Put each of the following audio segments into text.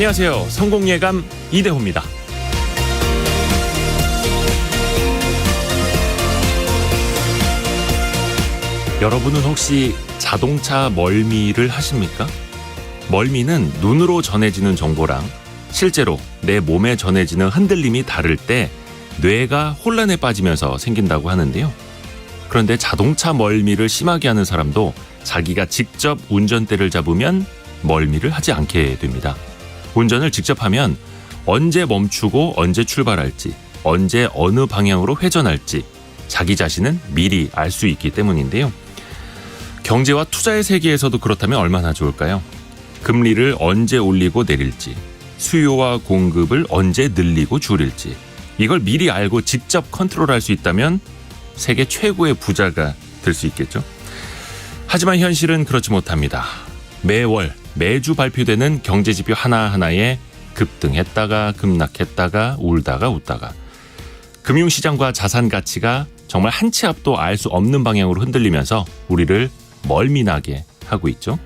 안녕하세요. 성공예감 이대호입니다. 여러분은 혹시 자동차 멀미를 하십니까? 멀미는 눈으로 전해지는 정보랑 실제로 내 몸에 전해지는 흔들림이 다를 때 뇌가 혼란에 빠지면서 생긴다고 하는데요. 그런데 자동차 멀미를 심하게 하는 사람도 자기가 직접 운전대를 잡으면 멀미를 하지 않게 됩니다. 운전을 직접 하면 언제 멈추고 언제 출발할지, 언제 어느 방향으로 회전할지 자기 자신은 미리 알 수 있기 때문인데요. 경제와 투자의 세계에서도 그렇다면 얼마나 좋을까요? 금리를 언제 올리고 내릴지, 수요와 공급을 언제 늘리고 줄일지, 이걸 미리 알고 직접 컨트롤할 수 있다면 세계 최고의 부자가 될 수 있겠죠. 하지만 현실은 그렇지 못합니다. 매월, 매주 발표되는 경제지표 하나하나에 급등했다가 급락했다가 울다가 웃다가 금융시장과 자산 가치가 정말 한 치 앞도 알 수 없는 방향으로 흔들리면서 우리를 멀미나게 하고 있죠.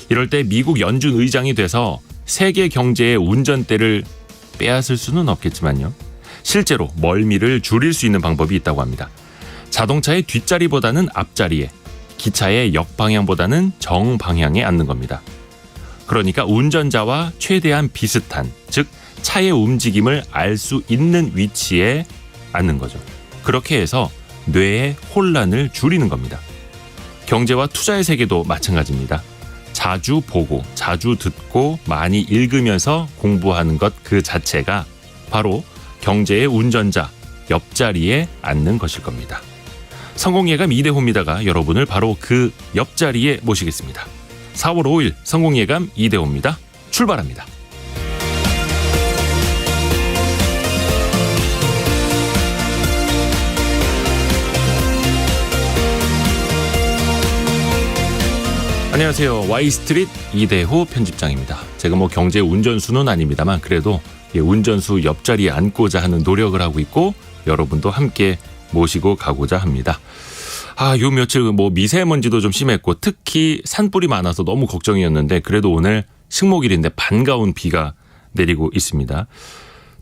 이럴 때 미국 연준 의장이 돼서 세계 경제의 운전대를 빼앗을 수는 없겠지만요. 실제로 멀미를 줄일 수 있는 방법이 있다고 합니다. 자동차의 뒷자리보다는 앞자리에, 기차의 역방향보다는 정방향에 앉는 겁니다. 그러니까 운전자와 최대한 비슷한, 즉 차의 움직임을 알 수 있는 위치에 앉는 거죠. 그렇게 해서 뇌의 혼란을 줄이는 겁니다. 경제와 투자의 세계도 마찬가지입니다. 자주 보고, 자주 듣고, 많이 읽으면서 공부하는 것 그 자체가 바로 경제의 운전자, 옆자리에 앉는 것일 겁니다. 성공예감 이대호입니다가 여러분을 바로 그 옆자리에 모시겠습니다. 4월 5일 성공예감 이대호입니다. 출발합니다. 안녕하세요. Y스트릿 이대호 편집장입니다. 제가 경제 운전수는 아닙니다만 그래도 운전수 옆자리에 앉고자 하는 노력을 하고 있고 여러분도 함께 모시고 가고자 합니다. 요 며칠 미세먼지도 좀 심했고 특히 산불이 많아서 너무 걱정이었는데 그래도 오늘 식목일인데 반가운 비가 내리고 있습니다.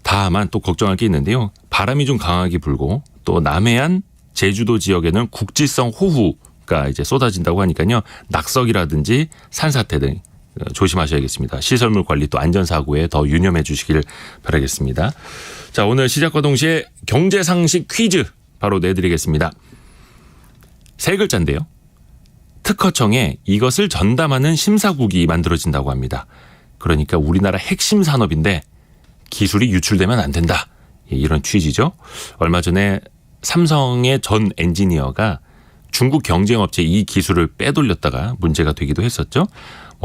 다만 또 걱정할 게 있는데요. 바람이 좀 강하게 불고 또 남해안, 제주도 지역에는 국지성 호우가 이제 쏟아진다고 하니까요. 낙석이라든지 산사태 등 조심하셔야겠습니다. 시설물 관리 또 안전사고에 더 유념해 주시길 바라겠습니다. 자, 오늘 시작과 동시에 경제상식 퀴즈 바로 내드리겠습니다. 세 글자인데요. 특허청에 이것을 전담하는 심사국이 만들어진다고 합니다. 그러니까 우리나라 핵심 산업인데 기술이 유출되면 안 된다. 이런 취지죠. 얼마 전에 삼성의 전 엔지니어가 중국 경쟁업체 이 기술을 빼돌렸다가 문제가 되기도 했었죠.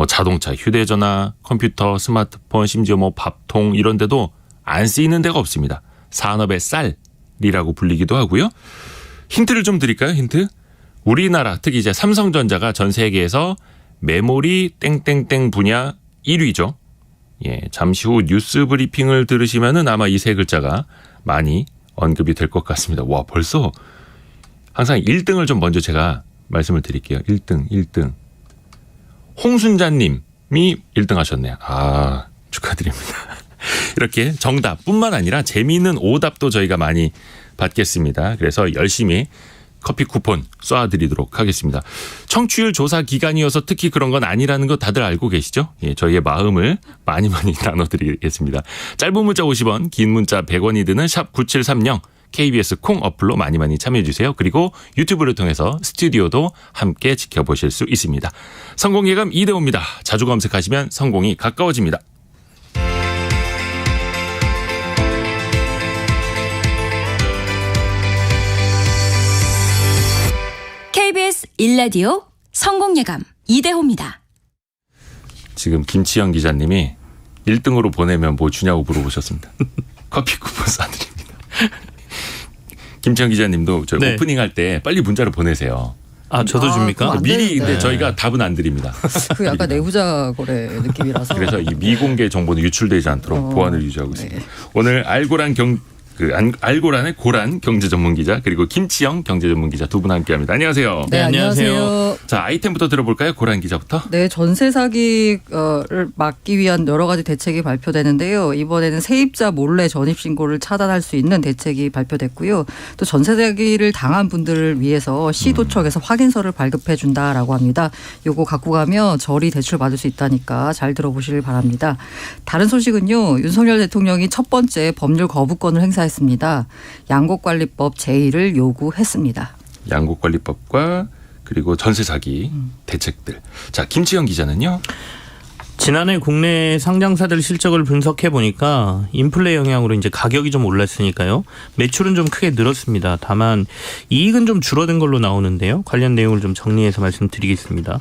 자동차, 휴대전화, 컴퓨터, 스마트폰, 심지어 밥통 이런 데도 안 쓰이는 데가 없습니다. 산업의 쌀이라고 불리기도 하고요. 힌트를 좀 드릴까요? 힌트? 우리나라 특히 이제 삼성전자가 전 세계에서 메모리 땡땡땡 분야 1위죠. 잠시 후 뉴스 브리핑을 들으시면은 아마 이 세 글자가 많이 언급이 될 것 같습니다. 와, 벌써 항상 1등을 좀 먼저 제가 말씀을 드릴게요. 1등. 홍순자님이 1등 하셨네요. 축하드립니다. 이렇게 정답뿐만 아니라 재미있는 오답도 저희가 많이 받겠습니다. 그래서 열심히 커피 쿠폰 쏴드리도록 하겠습니다. 청취율 조사 기간이어서 특히 그런 건 아니라는 거 다들 알고 계시죠? 저희의 마음을 많이 나눠드리겠습니다. 짧은 문자 50원, 긴 문자 100원이 드는 샵 9730 KBS 콩 어플로 많이 참여해 주세요. 그리고 유튜브를 통해서 스튜디오도 함께 지켜보실 수 있습니다. 성공예감 이대호입니다. 자주 검색하시면 성공이 가까워집니다. KBS 1라디오 성공예감 이대호입니다. 지금 김치영 기자님이 1등으로 보내면 뭐 주냐고 물어보셨습니다. 커피 쿠폰 쏴드립니다. 김치영 기자님도 저희 오프닝 할 때 빨리 문자를 보내세요. 저도 줍니까? 미리 근데 저희가 답은 안 드립니다. 그 약간 내부자 거래 느낌이라서. 그래서 이 미공개 정보는 유출되지 않도록 보안을 유지하고 있습니다. 오늘 알고란 그 알고란의 고란 경제 전문 기자 그리고 김치영 경제 전문 기자 두 분 함께합니다. 안녕하세요. 네, 안녕하세요. 자, 아이템부터 들어볼까요? 고란 기자부터. 네, 전세 사기를 막기 위한 여러 가지 대책이 발표되는데요. 이번에는 세입자 몰래 전입 신고를 차단할 수 있는 대책이 발표됐고요. 또 전세 사기를 당한 분들을 위해서 시도청에서 확인서를 발급해 준다라고 합니다. 요거 갖고 가면 저리 대출 받을 수 있다니까 잘 들어보시길 바랍니다. 다른 소식은요. 윤석열 대통령이 첫 번째 법률 거부권을 행사했습니다. 양곡관리법 제1을 요구했습니다. 양곡관리법과 그리고 전세 사기 대책들. 자, 김치영 기자는요. 지난해 국내 상장사들 실적을 분석해 보니까 인플레 영향으로 이제 가격이 좀 올랐으니까요. 매출은 좀 크게 늘었습니다. 다만 이익은 좀 줄어든 걸로 나오는데요. 관련 내용을 좀 정리해서 말씀드리겠습니다.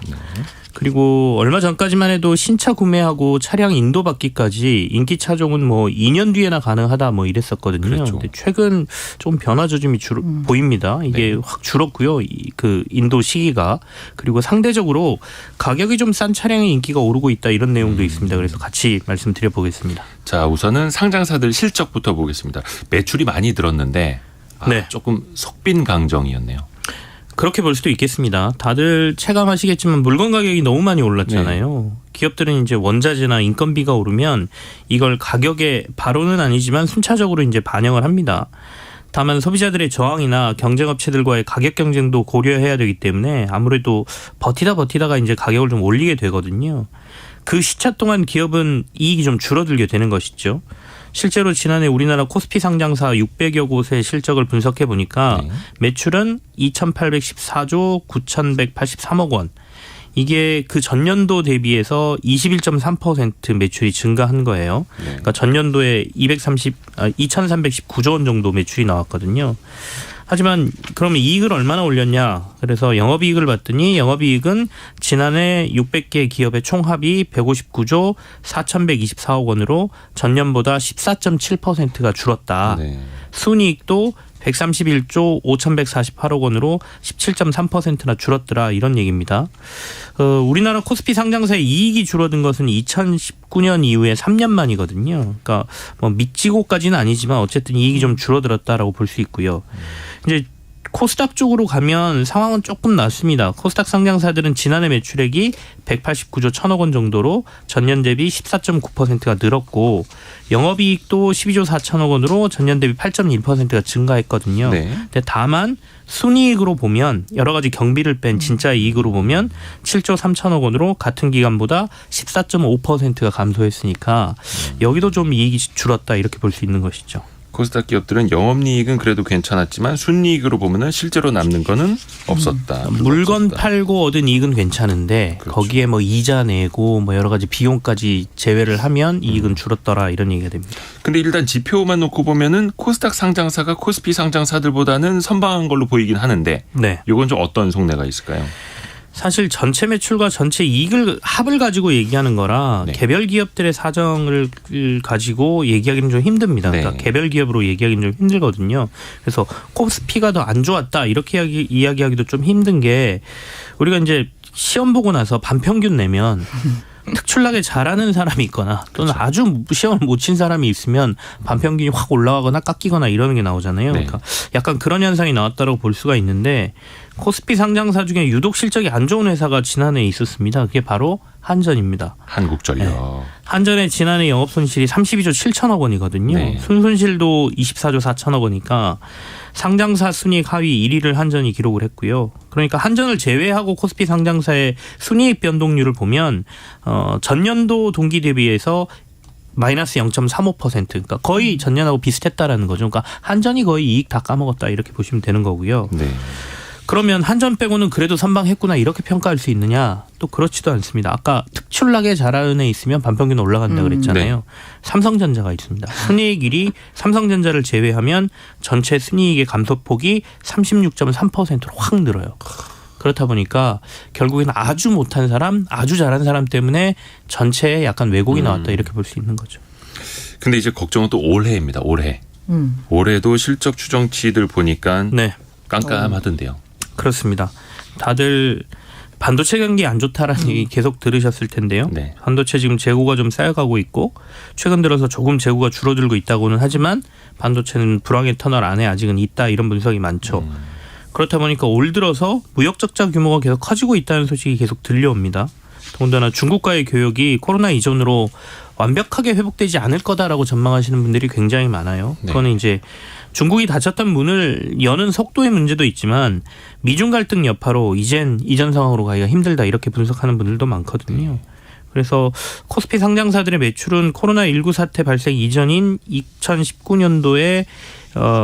그리고 얼마 전까지만 해도 신차 구매하고 차량 인도받기까지 인기 차종은 뭐 2년 뒤에나 가능하다 뭐 이랬었거든요. 그렇죠. 근데 최근 좀 변화 조짐이 보입니다. 이게 확 줄었고요. 그 인도 시기가. 그리고 상대적으로 가격이 좀 싼 차량의 인기가 오르고 있다 이런 내용도 있습니다. 그래서 같이 말씀드려 보겠습니다. 자, 우선은 상장사들 실적부터 보겠습니다. 매출이 많이 늘었는데 네. 조금 속빈강정이었네요. 그렇게 볼 수도 있겠습니다. 다들 체감하시겠지만 물건 가격이 너무 많이 올랐잖아요. 기업들은 이제 원자재나 인건비가 오르면 이걸 가격에 바로는 아니지만 순차적으로 이제 반영을 합니다. 다만 소비자들의 저항이나 경쟁업체들과의 가격 경쟁도 고려해야 되기 때문에 아무래도 버티다가 이제 가격을 좀 올리게 되거든요. 그 시차 동안 기업은 이익이 좀 줄어들게 되는 것이죠. 실제로 지난해 우리나라 코스피 상장사 600여 곳의 실적을 분석해 보니까 매출은 2,814조 9,183억 원. 이게 그 전년도 대비해서 21.3% 매출이 증가한 거예요. 그러니까 전년도에 2,319조 원 정도 매출이 나왔거든요. 하지만 그러면 이익을 얼마나 올렸냐. 그래서 영업이익을 봤더니 영업이익은 지난해 600개 기업의 총합이 159조 4,124억 원으로 전년보다 14.7%가 줄었다. 네. 순이익도 131조 5,148억 원으로 17.3%나 줄었더라 이런 얘기입니다. 우리나라 코스피 상장사의 이익이 줄어든 것은 2019년 이후에 3년 만이거든요. 그러니까 뭐 미치고까지는 아니지만 어쨌든 이익이 좀 줄어들었다라고 볼 수 있고요. 이제 코스닥 쪽으로 가면 상황은 조금 낫습니다. 코스닥 상장사들은 지난해 매출액이 189조 1천억 원 정도로 전년 대비 14.9%가 늘었고 영업이익도 12조 4천억 원으로 전년 대비 8.1%가 증가했거든요. 네. 근데 다만 순이익으로 보면 여러 가지 경비를 뺀 진짜 이익으로 보면 7조 3천억 원으로 같은 기간보다 14.5%가 감소했으니까 여기도 좀 이익이 줄었다 이렇게 볼 수 있는 것이죠. 코스닥 기업들은 영업이익은 그래도 괜찮았지만 순이익으로 보면은 실제로 남는 거는 없었다. 물건 없었다. 팔고 얻은 이익은 괜찮은데 그렇죠. 거기에 뭐 이자 내고 뭐 여러 가지 비용까지 제외를 하면 이익은 줄었더라 이런 얘기가 됩니다. 근데 일단 지표만 놓고 보면은 코스닥 상장사가 코스피 상장사들보다는 선방한 걸로 보이긴 하는데 네. 이건 좀 어떤 속내가 있을까요? 사실 전체 매출과 전체 이익을 합을 가지고 얘기하는 거라 네. 개별 기업들의 사정을 가지고 얘기하기는 좀 힘듭니다. 네. 그러니까 개별 기업으로 얘기하기는 좀 힘들거든요. 그래서 코스피가 더 안 좋았다 이렇게 이야기하기도 좀 힘든 게 우리가 이제 시험 보고 나서 반평균 내면 특출나게 잘하는 사람이 있거나 또는 그렇죠. 아주 시험을 못 친 사람이 있으면 반평균이 확 올라가거나 깎이거나 이러는 게 나오잖아요. 네. 그러니까 약간 그런 현상이 나왔다고 볼 수가 있는데 코스피 상장사 중에 유독 실적이 안 좋은 회사가 지난해에 있었습니다. 그게 바로 한전입니다. 한국전력. 네. 한전의 지난해 영업 손실이 32조 7천억 원이거든요. 네. 순손실도 24조 4천억 원이니까 상장사 순이익 하위 1위를 한전이 기록을 했고요. 그러니까 한전을 제외하고 코스피 상장사의 순이익 변동률을 보면 전년도 동기 대비해서 마이너스 0.35% 그러니까 거의 전년하고 비슷했다라는 거죠. 그러니까 한전이 거의 이익 다 까먹었다 이렇게 보시면 되는 거고요. 네. 그러면 한전 빼고는 그래도 선방했구나 이렇게 평가할 수 있느냐? 또 그렇지도 않습니다. 아까 특출나게 잘하는 애 있으면 반평균 올라간다 그랬잖아요. 네. 삼성전자가 있습니다. 순이익 1위 삼성전자를 제외하면 전체 순이익의 감소폭이 36.3%로 확 늘어요. 그렇다 보니까 결국에는 아주 못한 사람, 아주 잘한 사람 때문에 전체에 약간 왜곡이 나왔다 이렇게 볼 수 있는 거죠. 근데 이제 걱정은 또 올해입니다. 올해. 올해도 실적 추정치들 보니까 네. 깜깜하던데요. 그렇습니다. 다들 반도체 경기 안 좋다라는 얘기 계속 들으셨을 텐데요. 네. 반도체 지금 재고가 좀 쌓여가고 있고 최근 들어서 조금 재고가 줄어들고 있다고는 하지만 반도체는 불황의 터널 안에 아직은 있다 이런 분석이 많죠. 그렇다 보니까 올 들어서 무역 적자 규모가 계속 커지고 있다는 소식이 계속 들려옵니다. 더군다나 중국과의 교역이 코로나 이전으로 완벽하게 회복되지 않을 거다라고 전망하시는 분들이 굉장히 많아요. 네. 그거는 이제 중국이 닫혔던 문을 여는 속도의 문제도 있지만 미중 갈등 여파로 이젠 이전 상황으로 가기가 힘들다 이렇게 분석하는 분들도 많거든요. 그래서 코스피 상장사들의 매출은 코로나19 사태 발생 이전인 2019년도에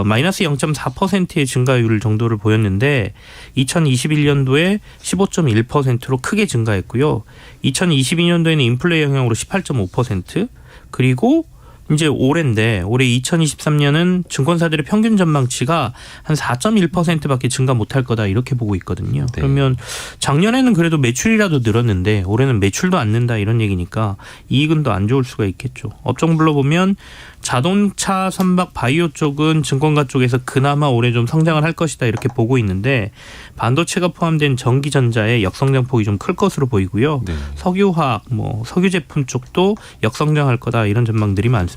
마이너스 0.4%의 증가율 정도를 보였는데 2021년도에 15.1%로 크게 증가했고요. 2022년도에는 인플레 영향으로 18.5% 그리고 이제 올해인데 올해 2023년은 증권사들의 평균 전망치가 한 4.1%밖에 증가 못할 거다 이렇게 보고 있거든요. 네. 그러면 작년에는 그래도 매출이라도 늘었는데 올해는 매출도 안 는다 이런 얘기니까 이익은 더 안 좋을 수가 있겠죠. 업종별로 보면 자동차, 선박, 바이오 쪽은 증권가 쪽에서 그나마 올해 좀 성장을 할 것이다 이렇게 보고 있는데 반도체가 포함된 전기전자의 역성장폭이 좀 클 것으로 보이고요. 네. 석유화학, 석유 제품 쪽도 역성장할 거다 이런 전망들이 많습니다.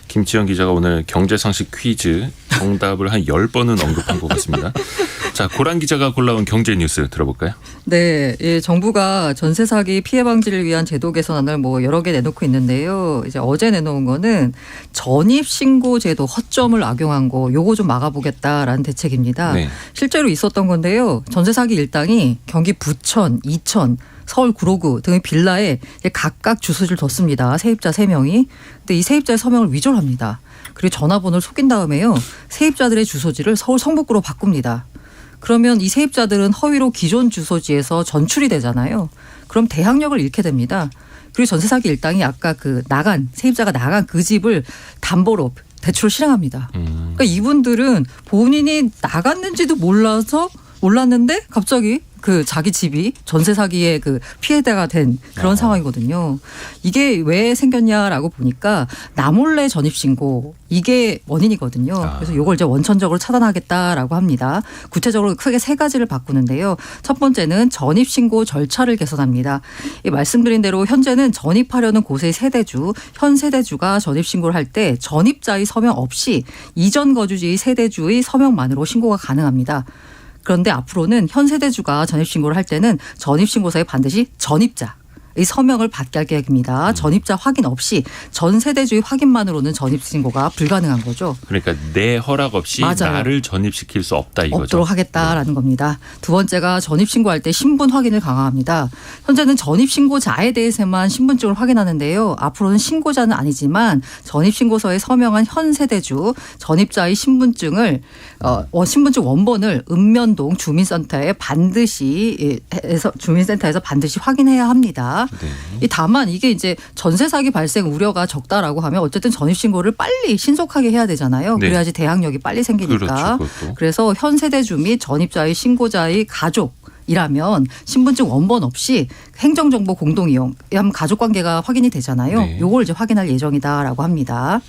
김치영 기자가 오늘 경제상식 퀴즈 정답을 한 10번은 언급한 것 같습니다. 자, 고란 기자가 골라온 경제 뉴스 들어볼까요? 네, 예, 정부가 전세 사기 피해 방지를 위한 제도 개선안을 여러 개 내놓고 있는데요. 이제 어제 내놓은 거는 전입 신고 제도 허점을 악용한 거, 요거 좀 막아보겠다라는 대책입니다. 네. 실제로 있었던 건데요. 전세 사기 일당이 경기 부천, 이천, 서울 구로구 등의 빌라에 각각 주소지를 뒀습니다. 세입자 3명이. 근데 이 세입자의 서명을 위조합니다. 그리고 전화번호를 속인 다음에요. 세입자들의 주소지를 서울 성북구로 바꿉니다. 그러면 이 세입자들은 허위로 기존 주소지에서 전출이 되잖아요. 그럼 대항력을 잃게 됩니다. 그리고 전세 사기 일당이 아까 세입자가 나간 그 집을 담보로 대출을 실행합니다. 그러니까 이분들은 본인이 나갔는지도 몰랐는데 갑자기 자기 집이 전세 사기의 피해자가 된 그런 상황이거든요. 이게 왜 생겼냐라고 보니까 나몰래 전입신고 이게 원인이거든요. 그래서 이걸 이제 원천적으로 차단하겠다라고 합니다. 구체적으로 크게 3가지를 바꾸는데요. 첫 번째는 전입신고 절차를 개선합니다. 말씀드린 대로 현재는 전입하려는 곳의 세대주, 현 세대주가 전입신고를 할 때 전입자의 서명 없이 이전 거주지의 세대주의 서명만으로 신고가 가능합니다. 그런데 앞으로는 현 세대주가 전입신고를 할 때는 전입신고서에 반드시 전입자의 서명을 받게 할 계획입니다. 전입자 확인 없이 전 세대주의 확인만으로는 전입신고가 불가능한 거죠. 그러니까 내 허락 없이 맞아요. 나를 전입시킬 수 없다 이거죠. 없도록 하겠다라는 겁니다. 두 번째가 전입신고할 때 신분 확인을 강화합니다. 현재는 전입신고자에 대해서만 신분증을 확인하는데요. 앞으로는 신고자는 아니지만 전입신고서에 서명한 현 세대주 전입자의 신분증을 신분증 원본을 읍면동 주민센터에 주민센터에서 반드시 확인해야 합니다. 네. 다만 이게 이제 전세 사기 발생 우려가 적다라고 하면 어쨌든 전입신고를 빨리 신속하게 해야 되잖아요. 네. 그래야지 대항력이 빨리 생기니까. 그렇죠, 그것도. 그래서 현 세대주 및 전입자의 신고자의 가족이라면 신분증 원본 없이 행정정보 공동이용 하면 가족관계가 확인이 되잖아요. 네. 요걸 이제 확인할 예정이다라고 합니다.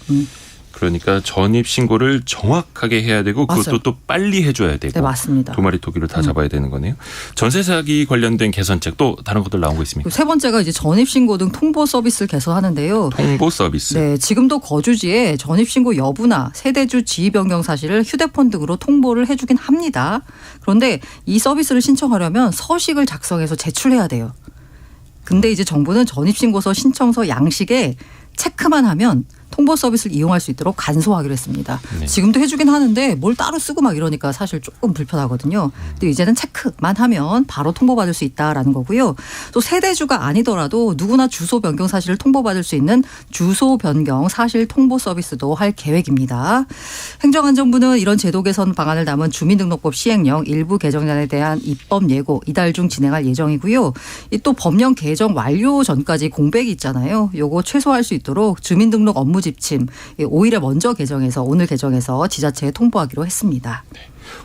그러니까 전입 신고를 정확하게 해야 되고 그것도 맞아요. 또 빨리 해줘야 되고. 네, 맞습니다. 두 마리 토끼를 다 잡아야 되는 거네요. 전세 사기 관련된 개선책 또 다른 것들 나온 거 있습니까? 세 번째가 이제 전입신고 등 통보 서비스를 개선하는데요. 통보 서비스. 네, 지금도 거주지에 전입신고 여부나 세대주 지위 변경 사실을 휴대폰 등으로 통보를 해주긴 합니다. 그런데 이 서비스를 신청하려면 서식을 작성해서 제출해야 돼요. 근데 이제 정부는 전입신고서 신청서 양식에 체크만 하면 통보 서비스를 이용할 수 있도록 간소화하기로 했습니다. 네. 지금도 해주긴 하는데 뭘 따로 쓰고 막 이러니까 사실 조금 불편하거든요. 근데 이제는 체크만 하면 바로 통보받을 수 있다라는 거고요. 또 세대주가 아니더라도 누구나 주소 변경 사실을 통보받을 수 있는 주소 변경 사실 통보 서비스도 할 계획입니다. 행정안전부는 이런 제도 개선 방안을 담은 주민등록법 시행령 일부 개정안에 대한 입법 예고 이달 중 진행할 예정이고요. 또 법령 개정 완료 전까지 공백이 있잖아요. 요거 최소화할 수 있도록 주민등록 업무 집침 5일에 먼저 오늘 개정해서 지자체에 통보하기로 했습니다.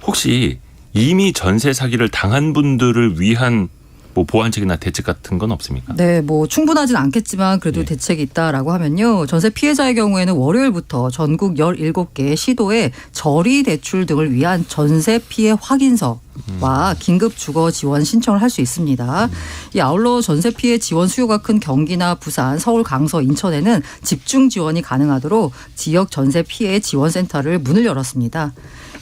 혹시 이미 전세 사기를 당한 분들을 위한 뭐 보완책이나 대책 같은 건 없습니까? 네, 뭐 충분하진 않겠지만 그래도 네. 대책이 있다라고 하면요. 전세 피해자의 경우에는 월요일부터 전국 17개 시도에 저리 대출 등을 위한 전세 피해 확인서와 긴급 주거 지원 신청을 할 수 있습니다. 이 아울러 전세 피해 지원 수요가 큰 경기나 부산, 서울, 강서, 인천에는 집중 지원이 가능하도록 지역 전세 피해 지원센터를 문을 열었습니다.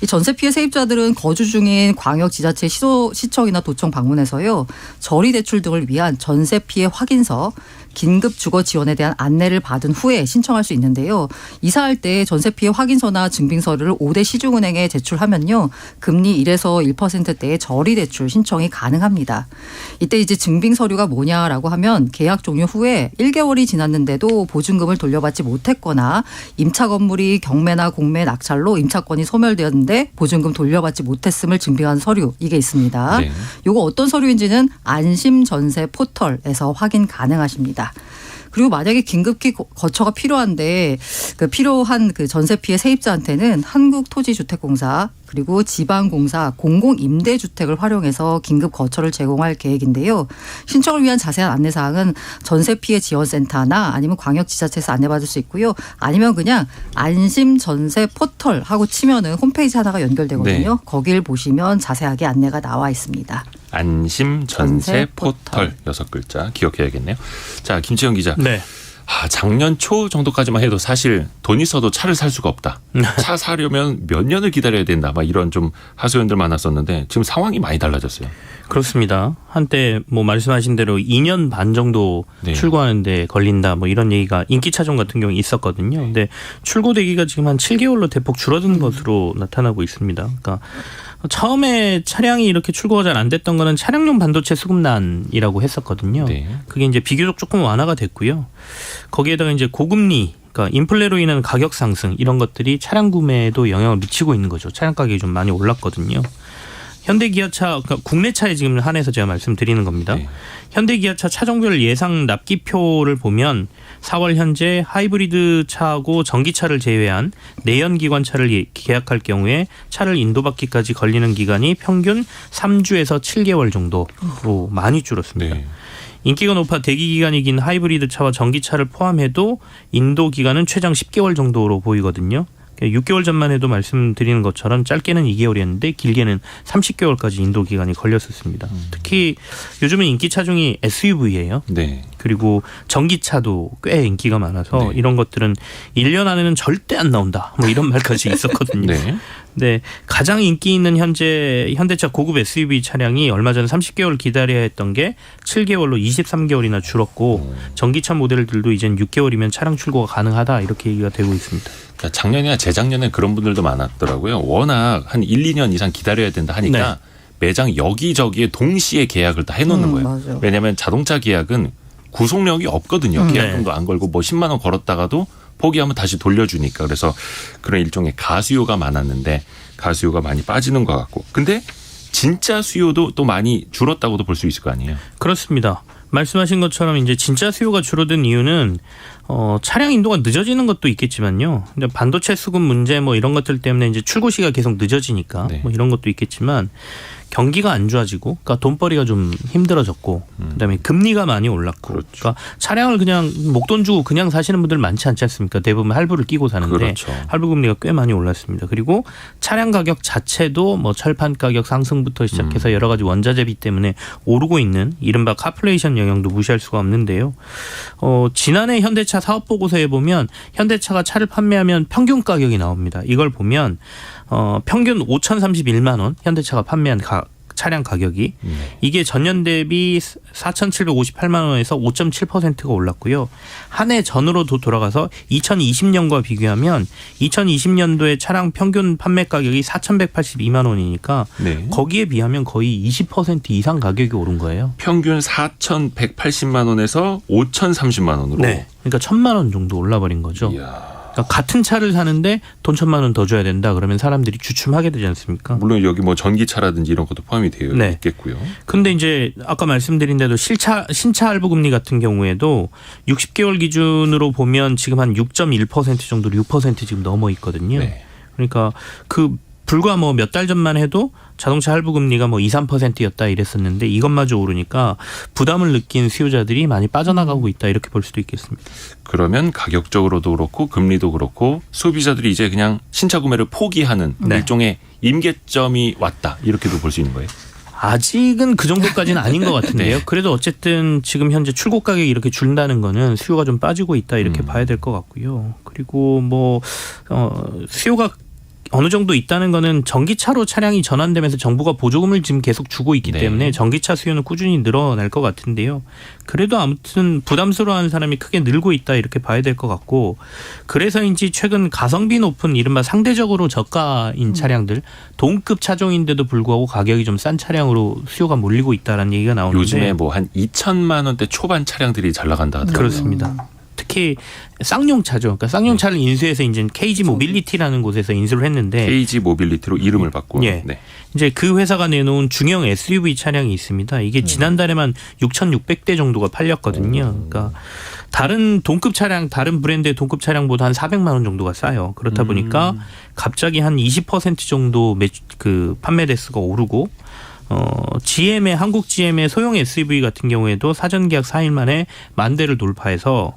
이 전세 피해 세입자들은 거주 중인 광역 지자체 시청이나 도청 방문해서요. 저리 대출 등을 위한 전세 피해 확인서, 긴급 주거 지원에 대한 안내를 받은 후에 신청할 수 있는데요. 이사할 때 전세 피해 확인서나 증빙서를 5대 시중은행에 제출하면요. 금리 1에서 1%대의 저리 대출 신청이 가능합니다. 이때 이제 증빙 서류가 뭐냐라고 하면 계약 종료 후에 1개월이 지났는데도 보증금을 돌려받지 못했거나 임차 건물이 경매나 공매 낙찰로 임차권이 소멸되었는데 보증금 돌려받지 못했음을 증빙한 서류 이게 있습니다. 네. 이거 어떤 서류인지는 안심전세 포털에서 확인 가능하십니다. 그리고 만약에 긴급히 거처가 필요한데 그 필요한 그 전세 피해 세입자한테는 한국토지주택공사 그리고 지방공사 공공임대주택을 활용해서 긴급 거처를 제공할 계획인데요. 신청을 위한 자세한 안내사항은 전세피해 지원센터나 아니면 광역지자체에서 안내받을 수 있고요. 아니면 그냥 안심전세 포털 하고 치면은 홈페이지 하나가 연결되거든요. 네. 거길 보시면 자세하게 안내가 나와 있습니다. 안심 전세 포털 6글자 기억해야겠네요. 자, 김채영 기자. 네. 작년 초 정도까지만 해도 사실 돈 있어도 차를 살 수가 없다. 차 사려면 몇 년을 기다려야 된다. 막 이런 좀 하소연들 많았었는데 지금 상황이 많이 달라졌어요. 그렇습니다. 한때 뭐 말씀하신 대로 2년 반 정도 네. 출고하는데 걸린다 뭐 이런 얘기가 인기차종 같은 경우에 있었거든요. 근데 출고 대기가 지금 한 7개월로 대폭 줄어든 것으로 나타나고 있습니다. 그러니까 처음에 차량이 이렇게 출고가 잘 안 됐던 거는 차량용 반도체 수급난이라고 했었거든요. 네. 그게 이제 비교적 조금 완화가 됐고요. 거기에다가 이제 고금리, 그러니까 인플레로 인한 가격 상승 이런 것들이 차량 구매에도 영향을 미치고 있는 거죠. 차량 가격이 좀 많이 올랐거든요. 현대기아차, 그러니까 국내차에 지금 한해서 제가 말씀드리는 겁니다. 네. 현대기아차 차종별 예상 납기표를 보면 4월 현재 하이브리드 차하고 전기차를 제외한 내연기관차를 계약할 경우에 차를 인도받기까지 걸리는 기간이 평균 3주에서 7개월 정도로 많이 줄었습니다. 네. 인기가 높아 대기 기간이 긴 하이브리드 차와 전기차를 포함해도 인도 기간은 최장 10개월 정도로 보이거든요. 6개월 전만 해도 말씀드리는 것처럼 짧게는 2개월이었는데 길게는 30개월까지 인도 기간이 걸렸었습니다. 특히 요즘은 인기 차종이 SUV예요. 네. 그리고 전기차도 꽤 인기가 많아서 네. 이런 것들은 1년 안에는 절대 안 나온다. 뭐 이런 말까지 있었거든요. 네. 네, 가장 인기 있는 현대차 고급 SUV 차량이 얼마 전에 30개월 기다려야 했던 게 7개월로 23개월이나 줄었고 전기차 모델들도 이젠 6개월이면 차량 출고가 가능하다 이렇게 얘기가 되고 있습니다. 그러니까 작년이나 재작년에 그런 분들도 많았더라고요. 워낙 한 1, 2년 이상 기다려야 된다 하니까 매장 여기저기에 동시에 계약을 다 해놓는 거예요. 맞아요. 왜냐하면 자동차 계약은 구속력이 없거든요. 계약금도 안 걸고 뭐 10만 원 걸었다가도 포기하면 다시 돌려주니까. 그래서 그런 일종의 가수요가 많았는데 가수요가 많이 빠지는 것 같고. 근데 진짜 수요도 또 많이 줄었다고도 볼 수 있을 거 아니에요. 그렇습니다. 말씀하신 것처럼 이제 진짜 수요가 줄어든 이유는 차량 인도가 늦어지는 것도 있겠지만요. 근데 반도체 수급 문제 뭐 이런 것들 때문에 이제 출고 시기가 계속 늦어지니까 네. 뭐 이런 것도 있겠지만 경기가 안 좋아지고, 그러니까 돈벌이가 좀 힘들어졌고, 그다음에 금리가 많이 올랐고, 그렇죠. 그러니까 차량을 그냥 목돈 주고 그냥 사시는 분들 많지 않지 않습니까? 대부분 할부를 끼고 사는데 그렇죠. 할부 금리가 꽤 많이 올랐습니다. 그리고 차량 가격 자체도 뭐 철판 가격 상승부터 시작해서 여러 가지 원자재비 때문에 오르고 있는 이른바 카플레이션 영향도 무시할 수가 없는데요. 지난해 현대차 사업 보고서에 보면 현대차가 차를 판매하면 평균 가격이 나옵니다. 이걸 보면 평균 5,031만 원 현대차가 판매한 차량 가격이 이게 전년 대비 4,758만 원에서 5.7%가 올랐고요. 한 해 전으로도 돌아가서 2020년과 비교하면 2020년도에 차량 평균 판매 가격이 4,182만 원이니까 네. 거기에 비하면 거의 20% 이상 가격이 오른 거예요. 평균 4,180만 원에서 5,030만 원으로. 네. 그러니까 1,000만 원 정도 올라버린 거죠. 이야. 그러니까 같은 차를 사는데 돈 1,000만 원 더 줘야 된다. 그러면 사람들이 주춤하게 되지 않습니까? 물론 여기 뭐 전기차라든지 이런 것도 포함이 되어 네. 있겠고요. 근데 이제 아까 말씀드린 대로 신차 할부 금리 같은 경우에도 60개월 기준으로 보면 지금 한 6.1% 정도로 6% 지금 넘어 있거든요. 네. 그러니까 그 불과 뭐 몇 달 전만 해도 자동차 할부 금리가 뭐 2, 3%였다 이랬었는데 이것마저 오르니까 부담을 느낀 수요자들이 많이 빠져나가고 있다 이렇게 볼 수도 있겠습니다. 그러면 가격적으로도 그렇고 금리도 그렇고 소비자들이 이제 그냥 신차 구매를 포기하는 네. 일종의 임계점이 왔다 이렇게도 볼 수 있는 거예요. 아직은 그 정도까지는 아닌 것 같은데요. 네. 그래도 어쨌든 지금 현재 출고 가격이 이렇게 준다는 거는 수요가 좀 빠지고 있다 이렇게 봐야 될 것 같고요. 그리고 뭐 수요가 어느 정도 있다는 거는 전기차로 차량이 전환되면서 정부가 보조금을 지금 계속 주고 있기 네. 때문에 전기차 수요는 꾸준히 늘어날 것 같은데요. 그래도 아무튼 부담스러워하는 사람이 크게 늘고 있다 이렇게 봐야 될 것 같고 그래서인지 최근 가성비 높은 이른바 상대적으로 저가인 차량들 동급 차종인데도 불구하고 가격이 좀 싼 차량으로 수요가 몰리고 있다라는 얘기가 나오는데 요즘에 뭐 한 2천만 원대 초반 차량들이 잘 나간다 하더라고요. 그렇습니다. 특히 쌍용차죠. 그러니까 쌍용차를 인수해서 이제 KG 모빌리티라는 곳에서 인수를 했는데 KG 모빌리티로 이름을 바꾼. 예. 네. 이제 그 회사가 내놓은 중형 SUV 차량이 있습니다. 이게 지난달에만 6,600대 정도가 팔렸거든요. 그러니까 다른 동급 차량, 다른 브랜드의 동급 차량보다 한 400만 원 정도가 싸요. 그렇다 보니까 갑자기 한 20% 정도 그 판매 대수가 오르고 GM의 한국 GM의 소형 SUV 같은 경우에도 사전 계약 4일 만에 10,000대를 돌파해서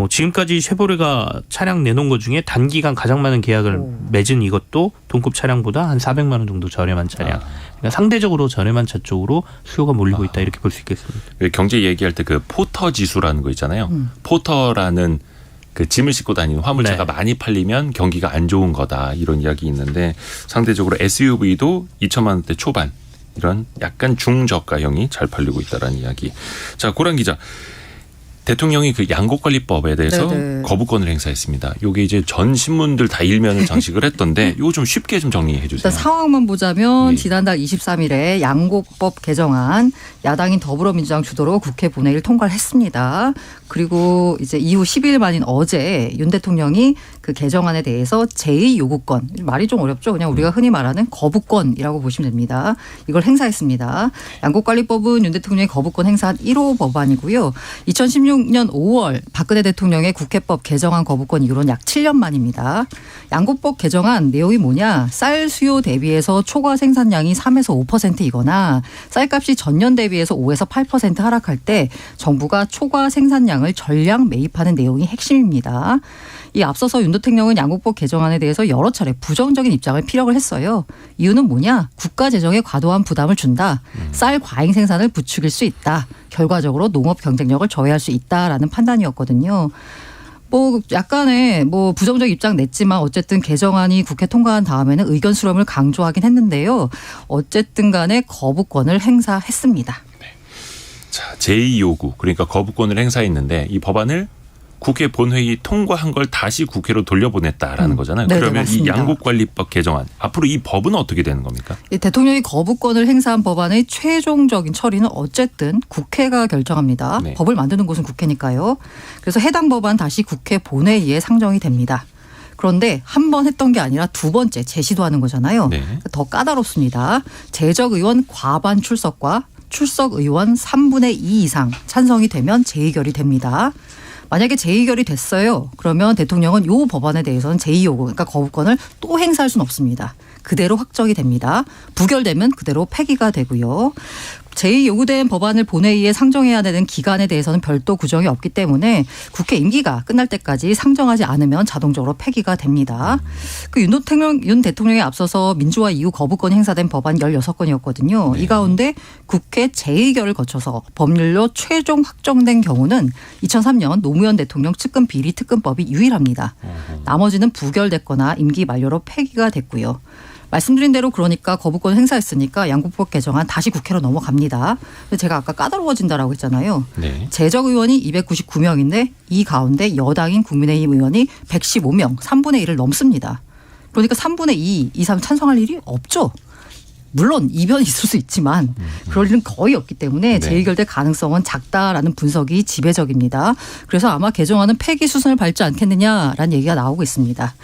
지금까지 쉐보레가 차량 내놓은 것 중에 단기간 가장 많은 계약을 맺은 이것도 동급 차량보다 한 400만 원 정도 저렴한 차량. 그러니까 상대적으로 저렴한 차 쪽으로 수요가 몰리고 있다 이렇게 볼 수 있겠습니다. 경제 얘기할 때 그 포터 지수라는 거 있잖아요. 포터라는 그 짐을 싣고 다니는 화물차가 네. 많이 팔리면 경기가 안 좋은 거다 이런 이야기 있는데 상대적으로 SUV도 2천만 원대 초반 이런 약간 중저가형이 잘 팔리고 있다라는 이야기. 자, 고란 기자. 대통령이 그 양곡관리법에 대해서 네네. 거부권을 행사했습니다. 이게 이제 전 신문들 다 일면을 장식을 했던데 이거 좀 쉽게 좀 정리해 주세요. 일단 상황만 보자면 예. 지난달 23일에 양곡법 개정안 야당인 더불어민주당 주도로 국회 본회의를 통과를 했습니다. 그리고 이제 이후 10일 만인 어제 윤 대통령이 그 개정안에 대해서 제2요구권, 말이 좀 어렵죠. 그냥 우리가 흔히 말하는 거부권이라고 보시면 됩니다. 이걸 행사했습니다. 양곡관리법은 윤 대통령이 거부권 행사한 1호 법안이고요. 2016년 5월 박근혜 대통령의 국회법 개정안 거부권 이후로는 약 7년 만입니다. 양곡법 개정안 내용이 뭐냐. 쌀 수요 대비해서 초과 생산량이 3에서 5%이거나 쌀값이 전년 대비해서 5에서 8% 하락할 때 정부가 초과 생산량을 전량 매입하는 내용이 핵심입니다. 이 앞서서 윤 대통령은 양곡법 개정안에 대해서 여러 차례 부정적인 입장을 피력을 했어요. 이유는 뭐냐? 국가 재정에 과도한 부담을 준다. 쌀 과잉 생산을 부추길 수 있다. 결과적으로 농업 경쟁력을 저해할 수 있다라는 판단이었거든요. 뭐 약간의 뭐 부정적 입장 냈지만 어쨌든 개정안이 국회 통과한 다음에는 의견 수렴을 강조하긴 했는데요. 어쨌든 간에 거부권을 행사했습니다. 자, 제2요구 그러니까 거부권을 행사했는데 이 법안을 국회 본회의 통과한 걸 다시 국회로 돌려보냈다라는 거잖아요. 네네, 그러면 이 맞습니다. 양곡관리법 개정안 앞으로 이 법은 어떻게 되는 겁니까? 이 대통령이 거부권을 행사한 법안의 최종적인 처리는 어쨌든 국회가 결정합니다. 네. 법을 만드는 곳은 국회니까요. 그래서 해당 법안 다시 국회 본회의에 상정이 됩니다. 그런데 한 번 했던 게 아니라 두 번째 재시도하는 거잖아요. 네. 더 까다롭습니다. 재적 의원 과반 출석과 출석 의원 3분의 2 이상 찬성이 되면 재의결이 됩니다. 만약에 재의결이 됐어요. 그러면 대통령은 이 법안에 대해서는 제2요구, 그러니까 거부권을 또 행사할 수는 없습니다. 그대로 확정이 됩니다. 부결되면 그대로 폐기가 되고요. 제2요구된 법안을 본회의에 상정해야 되는 기간에 대해서는 별도 구정이 없기 때문에 국회 임기가 끝날 때까지 상정하지 않으면 자동적으로 폐기가 됩니다. 그 윤 대통령에 앞서서 민주화 이후 거부권이 행사된 법안 16건이었거든요. 이 가운데 국회 재의결을 거쳐서 법률로 최종 확정된 경우는 2003년 노무현 대통령 측근 비리 특검법이 유일합니다. 나머지는 부결됐거나 임기 만료로 폐기가 됐고요. 말씀드린 대로 그러니까 거부권 행사했으니까 양곡법 개정안 다시 국회로 넘어갑니다. 제가 아까 까다로워진다라고 했잖아요. 네. 재적 의원이 299명인데 이 가운데 여당인 국민의힘 의원이 115명, 3분의 1을 넘습니다. 그러니까 3분의 2 이상 찬성할 일이 없죠. 물론 이변이 있을 수 있지만 그럴 일은 거의 없기 때문에 네. 재의결될 가능성은 작다라는 분석이 지배적입니다. 그래서 아마 개정안은 폐기 수순을 밟지 않겠느냐라는 얘기가 나오고 있습니다.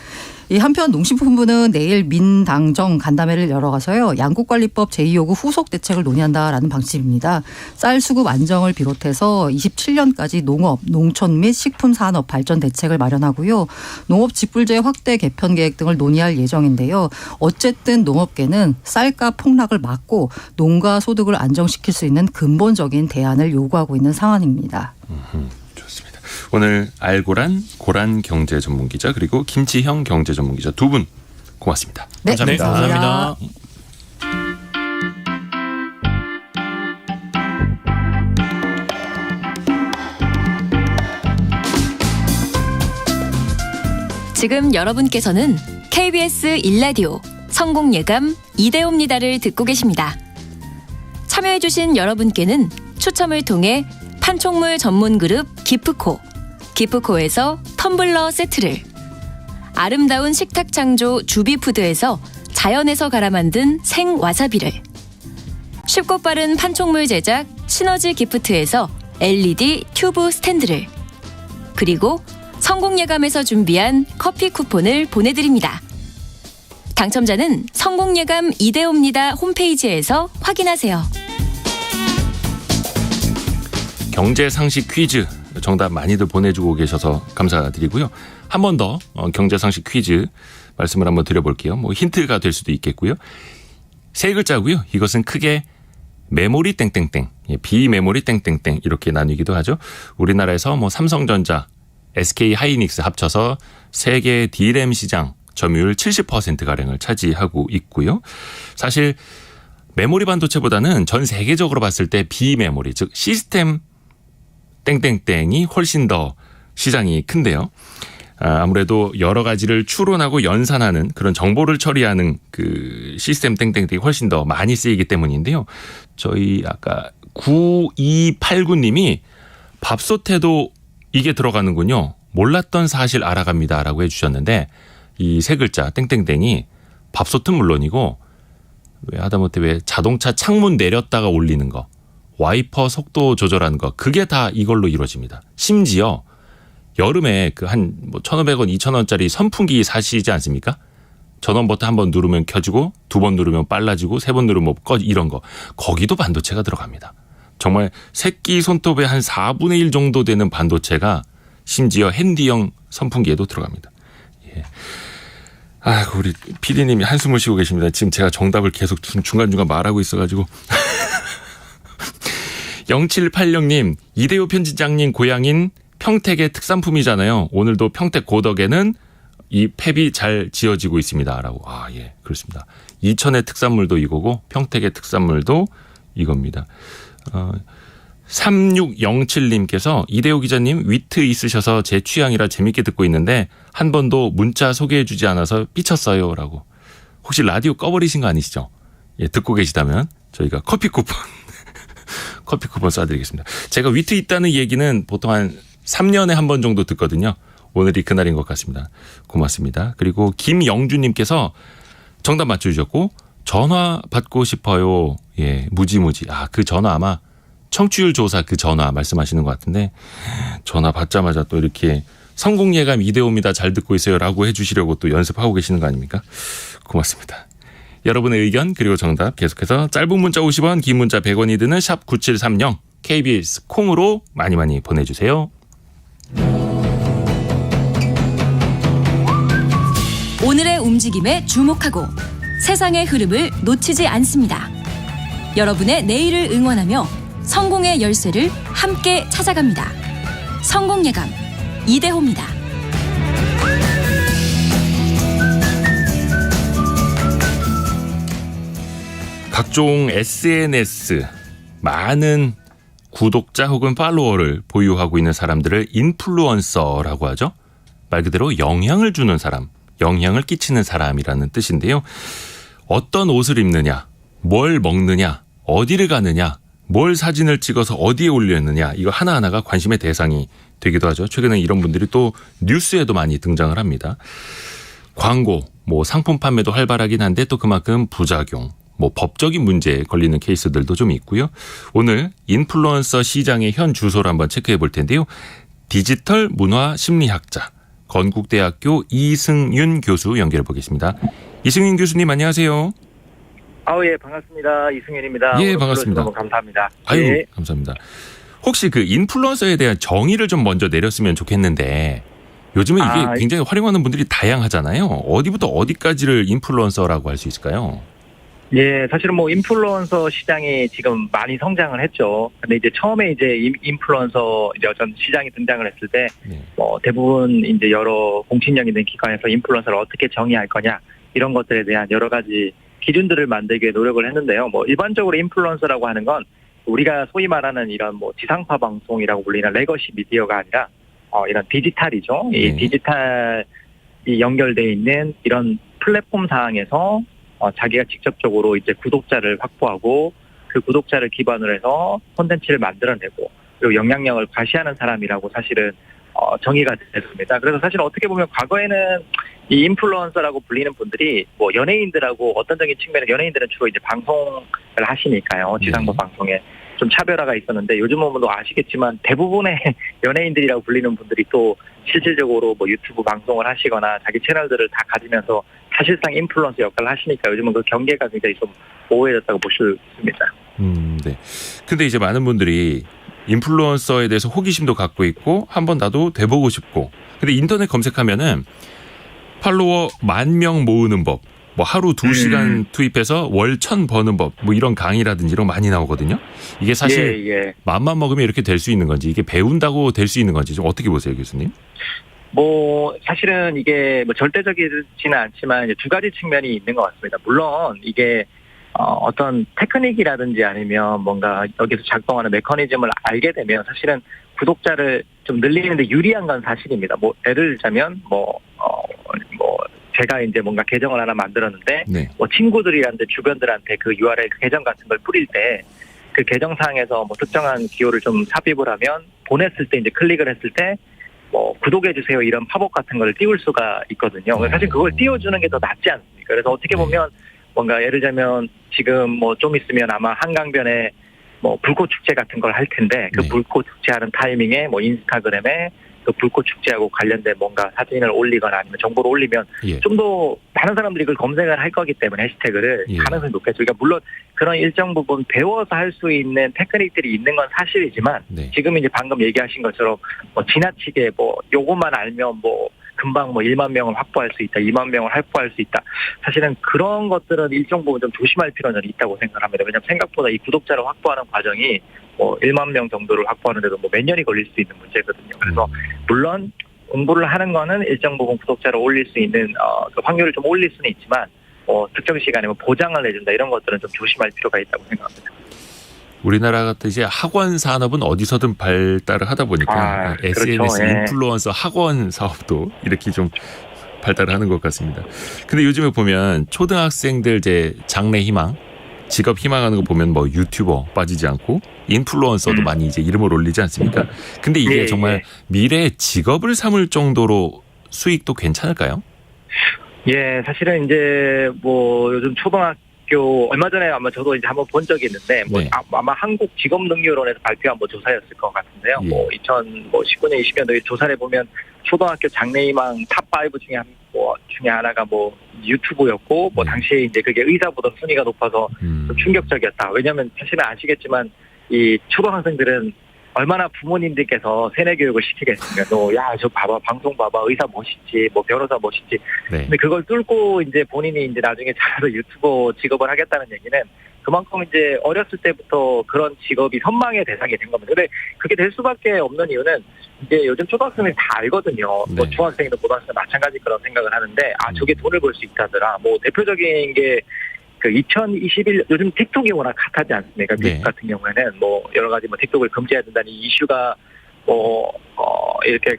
이 한편 농식품부는 내일 민당정 간담회를 열어가서요. 양국관리법 제2요구 후속 대책을 논의한다라는 방침입니다. 쌀 수급 안정을 비롯해서 27년까지 농업, 농촌 및 식품산업 발전 대책을 마련하고요. 농업 직불제 확대 개편 계획 등을 논의할 예정인데요. 어쨌든 농업계는 쌀값 폭락을 막고 농가 소득을 안정시킬 수 있는 근본적인 대안을 요구하고 있는 상황입니다. 좋습니다. 오늘 알고란 고란 경제 전문 기자 그리고 김치형 경제 전문 기자 두 분 고맙습니다. 네, 네, 감사합니다. 지금 여러분께서는 KBS 일라디오 성공예감 이대호입니다를 듣고 계십니다. 참여해주신 여러분께는 추첨을 통해 판촉물 전문 그룹 기프코에서 텀블러 세트를, 아름다운 식탁 창조 주비푸드에서 자연에서 갈아 만든 생와사비를, 쉽고 빠른 판촉물 제작 시너지 기프트에서 LED 튜브 스탠드를, 그리고 성공예감에서 준비한 커피 쿠폰을 보내드립니다. 당첨자는 성공예감 이대호입니다 홈페이지에서 확인하세요. 경제상식 퀴즈 정답 많이들 보내주고 계셔서 감사드리고요. 한 번 더 경제상식 퀴즈 말씀을 한번 드려볼게요. 뭐 힌트가 될 수도 있겠고요. 세 글자고요. 이것은 크게 메모리 땡땡땡, 비메모리 땡땡땡 이렇게 나뉘기도 하죠. 우리나라에서 뭐 삼성전자, SK 하이닉스 합쳐서 세계 D램 시장 점유율 70%가량을 차지하고 있고요. 사실 메모리 반도체보다는 전 세계적으로 봤을 때 비메모리, 즉 시스템 땡땡땡이 훨씬 더 시장이 큰데요. 아무래도 여러 가지를 추론하고 연산하는 그런 정보를 처리하는 그 시스템 땡땡땡이 훨씬 더 많이 쓰이기 때문인데요. 저희 아까 9289님이 밥솥에도 이게 들어가는군요. 몰랐던 사실 알아갑니다라고 해주셨는데 이 세 글자 땡땡땡이 밥솥은 물론이고 왜 하다못해 왜 자동차 창문 내렸다가 올리는 거, 와이퍼 속도 조절하는 거, 그게 다 이걸로 이루어집니다. 심지어 여름에 그 한 뭐 1,500원, 2,000원짜리 선풍기 사시지 않습니까? 전원 버튼 한 번 누르면 켜지고 두 번 누르면 빨라지고 세 번 누르면 꺼, 이런 거. 거기도 반도체가 들어갑니다. 정말 새끼 손톱의 한 4분의 1 정도 되는 반도체가 심지어 핸디형 선풍기에도 들어갑니다. 예. 아, 우리 PD님이 한숨을 쉬고 계십니다. 지금 제가 정답을 계속 중간중간 말하고 있어가지고. 0780님, 이대호 편집장님 고향인 평택의 특산품이잖아요. 오늘도 평택 고덕에는 이 팹이 잘 지어지고 있습니다. 라고. 아, 예, 그렇습니다. 이천의 특산물도 이거고 평택의 특산물도 이겁니다. 3607님께서 이대호 기자님 위트 있으셔서 제 취향이라 재밌게 듣고 있는데 한 번도 문자 소개해 주지 않아서 삐쳤어요. 라고. 혹시 라디오 꺼버리신 거 아니시죠? 예, 듣고 계시다면 저희가 커피 쿠폰 쏴드리겠습니다. 제가 위트 있다는 얘기는 보통 한 3년에 한 번 정도 듣거든요. 오늘이 그날인 것 같습니다. 고맙습니다. 그리고 김영주님께서 정답 맞춰주셨고 전화 받고 싶어요. 예, 무지무지. 아, 그 전화 아마 청취율 조사 그 전화 말씀하시는 것 같은데 전화 받자마자 또 이렇게 성공예감 이대호입니다. 잘 듣고 있어요. 라고 해주시려고 또 연습하고 계시는 거 아닙니까? 고맙습니다. 여러분의 의견 그리고 정답 계속해서 짧은 문자 50원, 긴 문자 100원이 드는 샵 9730 KBS 콩으로 많이 보내주세요. 오늘의 움직임에 주목하고 세상의 흐름을 놓치지 않습니다. 여러분의 내일을 응원하며 성공의 열쇠를 함께 찾아갑니다. 성공예감 이대호입니다. 각종 SNS, 많은 구독자 혹은 팔로워를 보유하고 있는 사람들을 인플루언서라고 하죠. 말 그대로 영향을 주는 사람, 영향을 끼치는 사람이라는 뜻인데요. 어떤 옷을 입느냐, 뭘 먹느냐, 어디를 가느냐, 뭘 사진을 찍어서 어디에 올렸느냐, 이거 하나하나가 관심의 대상이 되기도 하죠. 최근에 이런 분들이 또 뉴스에도 많이 등장을 합니다. 광고, 뭐 상품 판매도 활발하긴 한데 또 그만큼 부작용, 뭐 법적인 문제에 걸리는 케이스들도 좀 있고요. 오늘 인플루언서 시장의 현 주소를 한번 체크해 볼 텐데요. 디지털 문화 심리학자 건국대학교 이승윤 교수 연결해 보겠습니다. 이승윤 교수님 안녕하세요. 예, 반갑습니다. 이승윤입니다. 예, 반갑습니다. 너무 감사합니다. 아유, 예. 감사합니다. 혹시 그 인플루언서에 대한 정의를 좀 먼저 내렸으면 좋겠는데 요즘은 이게 굉장히 활용하는 분들이 다양하잖아요. 어디부터 어디까지를 인플루언서라고 할 수 있을까요? 예, 사실은 뭐 인플루언서 시장이 지금 많이 성장을 했죠. 근데 이제 처음에 이제 인플루언서 이제 어떤 시장이 등장을 했을 때 네. 대부분 이제 여러 공신력 있는 기관에서 인플루언서를 어떻게 정의할 거냐 이런 것들에 대한 여러 가지 기준들을 만들기 위해 노력을 했는데요. 뭐 일반적으로 인플루언서라고 하는 건 우리가 소위 말하는 이런 뭐 지상파 방송이라고 불리는 레거시 미디어가 아니라 이런 디지털이죠. 네. 이 디지털이 연결돼 있는 이런 플랫폼 상에서 자기가 직접적으로 이제 구독자를 확보하고 그 구독자를 기반으로 해서 콘텐츠를 만들어내고 그리고 영향력을 과시하는 사람이라고 사실은 정의가 됐습니다. 그래서 사실 어떻게 보면 과거에는 이 인플루언서라고 불리는 분들이 뭐 연예인들하고 어떤적인 측면에 연예인들은 주로 이제 방송을 하시니까요. 지상파 방송에 좀 차별화가 있었는데 요즘은 뭐 아시겠지만 대부분의 연예인들이라고 불리는 분들이 또 실질적으로 뭐 유튜브 방송을 하시거나 자기 채널들을 다 가지면서 사실상 인플루언서 역할을 하시니까 요즘은 그 경계가 굉장히 좀 모호해졌다고 볼 수 있습니다. 네. 근데 이제 많은 분들이 인플루언서에 대해서 호기심도 갖고 있고 한번 나도 돼보고 싶고 근데 인터넷 검색하면은 팔로워 10,000명 모으는 법, 뭐 하루 2시간 투입해서 월 1,000 버는 법, 뭐 이런 강의라든지 이런 거 많이 나오거든요. 이게 사실 마음만 먹으면 이렇게 될 수 있는 건지 이게 배운다고 될 수 있는 건지 좀 어떻게 보세요, 교수님? 뭐 사실은 이게 뭐 절대적이지는 않지만 이제 두 가지 측면이 있는 것 같습니다. 물론 이게 어떤 테크닉이라든지 아니면 뭔가 여기서 작동하는 메커니즘을 알게 되면 사실은 구독자를 좀 늘리는데 유리한 건 사실입니다. 뭐 예를 들자면 뭐 제가 이제 뭔가 계정을 하나 만들었는데 네. 뭐 친구들이란데 주변들한테 그 URL 그 계정 같은 걸 뿌릴 때 그 계정상에서 뭐 특정한 기호를 좀 삽입을 하면 보냈을 때 이제 클릭을 했을 때 뭐 구독해주세요 이런 팝업 같은 걸 띄울 수가 있거든요. 사실 그걸 띄워주는 게 더 낫지 않습니까? 그래서 어떻게 보면 뭔가 예를 들자면 지금 뭐 좀 있으면 아마 한강변에 뭐 불꽃 축제 같은 걸 할 텐데 그 불꽃 축제하는 타이밍에 뭐 인스타그램에 그 불꽃 축제하고 관련된 뭔가 사진을 올리거나 아니면 정보를 올리면 좀 더 많은 사람들이 그걸 검색을 할 거기 때문에 해시태그를 가능성이 높겠죠. 그러니까 물론 그런 일정 부분 배워서 할 수 있는 테크닉들이 있는 건 사실이지만 지금 이제 방금 얘기하신 것처럼 뭐 지나치게 뭐 요것만 알면 뭐 금방 뭐 1만 명을 확보할 수 있다, 2만 명을 확보할 수 있다. 사실은 그런 것들은 일정 부분 좀 조심할 필요는 있다고 생각합니다. 왜냐하면 생각보다 이 구독자를 확보하는 과정이 뭐 1만 명 정도를 확보하는데도 뭐 몇 년이 걸릴 수 있는 문제거든요. 그래서 물론 공부를 하는 거는 일정 부분 구독자를 올릴 수 있는 그 확률을 좀 올릴 수는 있지만 특정 시간에 뭐 보장을 내준다 이런 것들은 좀 조심할 필요가 있다고 생각합니다. 우리나라 같은 이제 학원 산업은 어디서든 발달을 하다 보니까 SNS 그렇죠. 인플루언서 학원 사업도 이렇게 좀 발달을 하는 것 같습니다. 근데 요즘에 보면 초등학생들 이제 장래 희망, 직업 희망하는 거 보면 뭐 유튜버 빠지지 않고 인플루언서도 많이 이제 이름을 올리지 않습니까? 근데 이게 정말 미래의 직업을 삼을 정도로 수익도 괜찮을까요? 예, 사실은 이제 뭐 요즘 초등학교 얼마 전에 아마 저도 이제 한번 본 적이 있는데 뭐 아마 한국직업능률원에서 발표한 뭐 조사였을 것 같은데요. 뭐 2019년 20년도에 조사를 보면 초등학교 장래희망 탑5 중에 하나가 뭐 유튜브였고 뭐 당시에 이제 그게 의사보다 순위가 높아서 좀 충격적이었다. 왜냐하면 사실은 아시겠지만 이 초등학생들은 얼마나 부모님들께서 세뇌 교육을 시키겠습니까? 저 봐봐, 방송 봐봐, 의사 멋있지, 뭐 변호사 멋있지. 근데 그걸 뚫고 이제 본인이 이제 나중에 잘해서 유튜버 직업을 하겠다는 얘기는 그만큼 이제 어렸을 때부터 그런 직업이 선망의 대상이 된 겁니다. 근데 그게 될 수밖에 없는 이유는 이제 요즘 초등학생들이 다 알거든요. 뭐 중학생이든 고등학생 마찬가지 그런 생각을 하는데 저게 돈을 벌 수 있다더라. 뭐 대표적인 게 그 2021 요즘 틱톡이 워낙 핫하지 않습니까? 미국 같은 경우에는 뭐 여러 가지 뭐 틱톡을 금지해야 된다는 이슈가 이렇게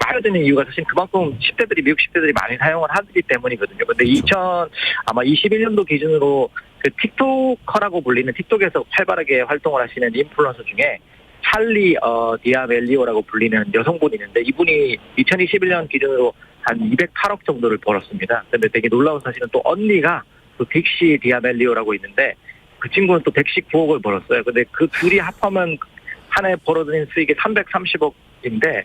많아지는 이유가 사실 그만큼 10대들이 미국 10대들이 많이 사용을 하기 때문이거든요. 근데 2021년도 기준으로 그 틱토커라고 불리는 틱톡에서 활발하게 활동을 하시는 인플루언서 중에 찰리 디아멜리오라고 불리는 여성분이 있는데 이분이 2021년 기준으로 한 208억 정도를 벌었습니다. 근데 되게 놀라운 사실은 또 언니가 그 빅시 디아멜리오라고 있는데 그 친구는 또 119억을 벌었어요. 근데 그 둘이 합하면 한 해 벌어들인 수익이 330억인데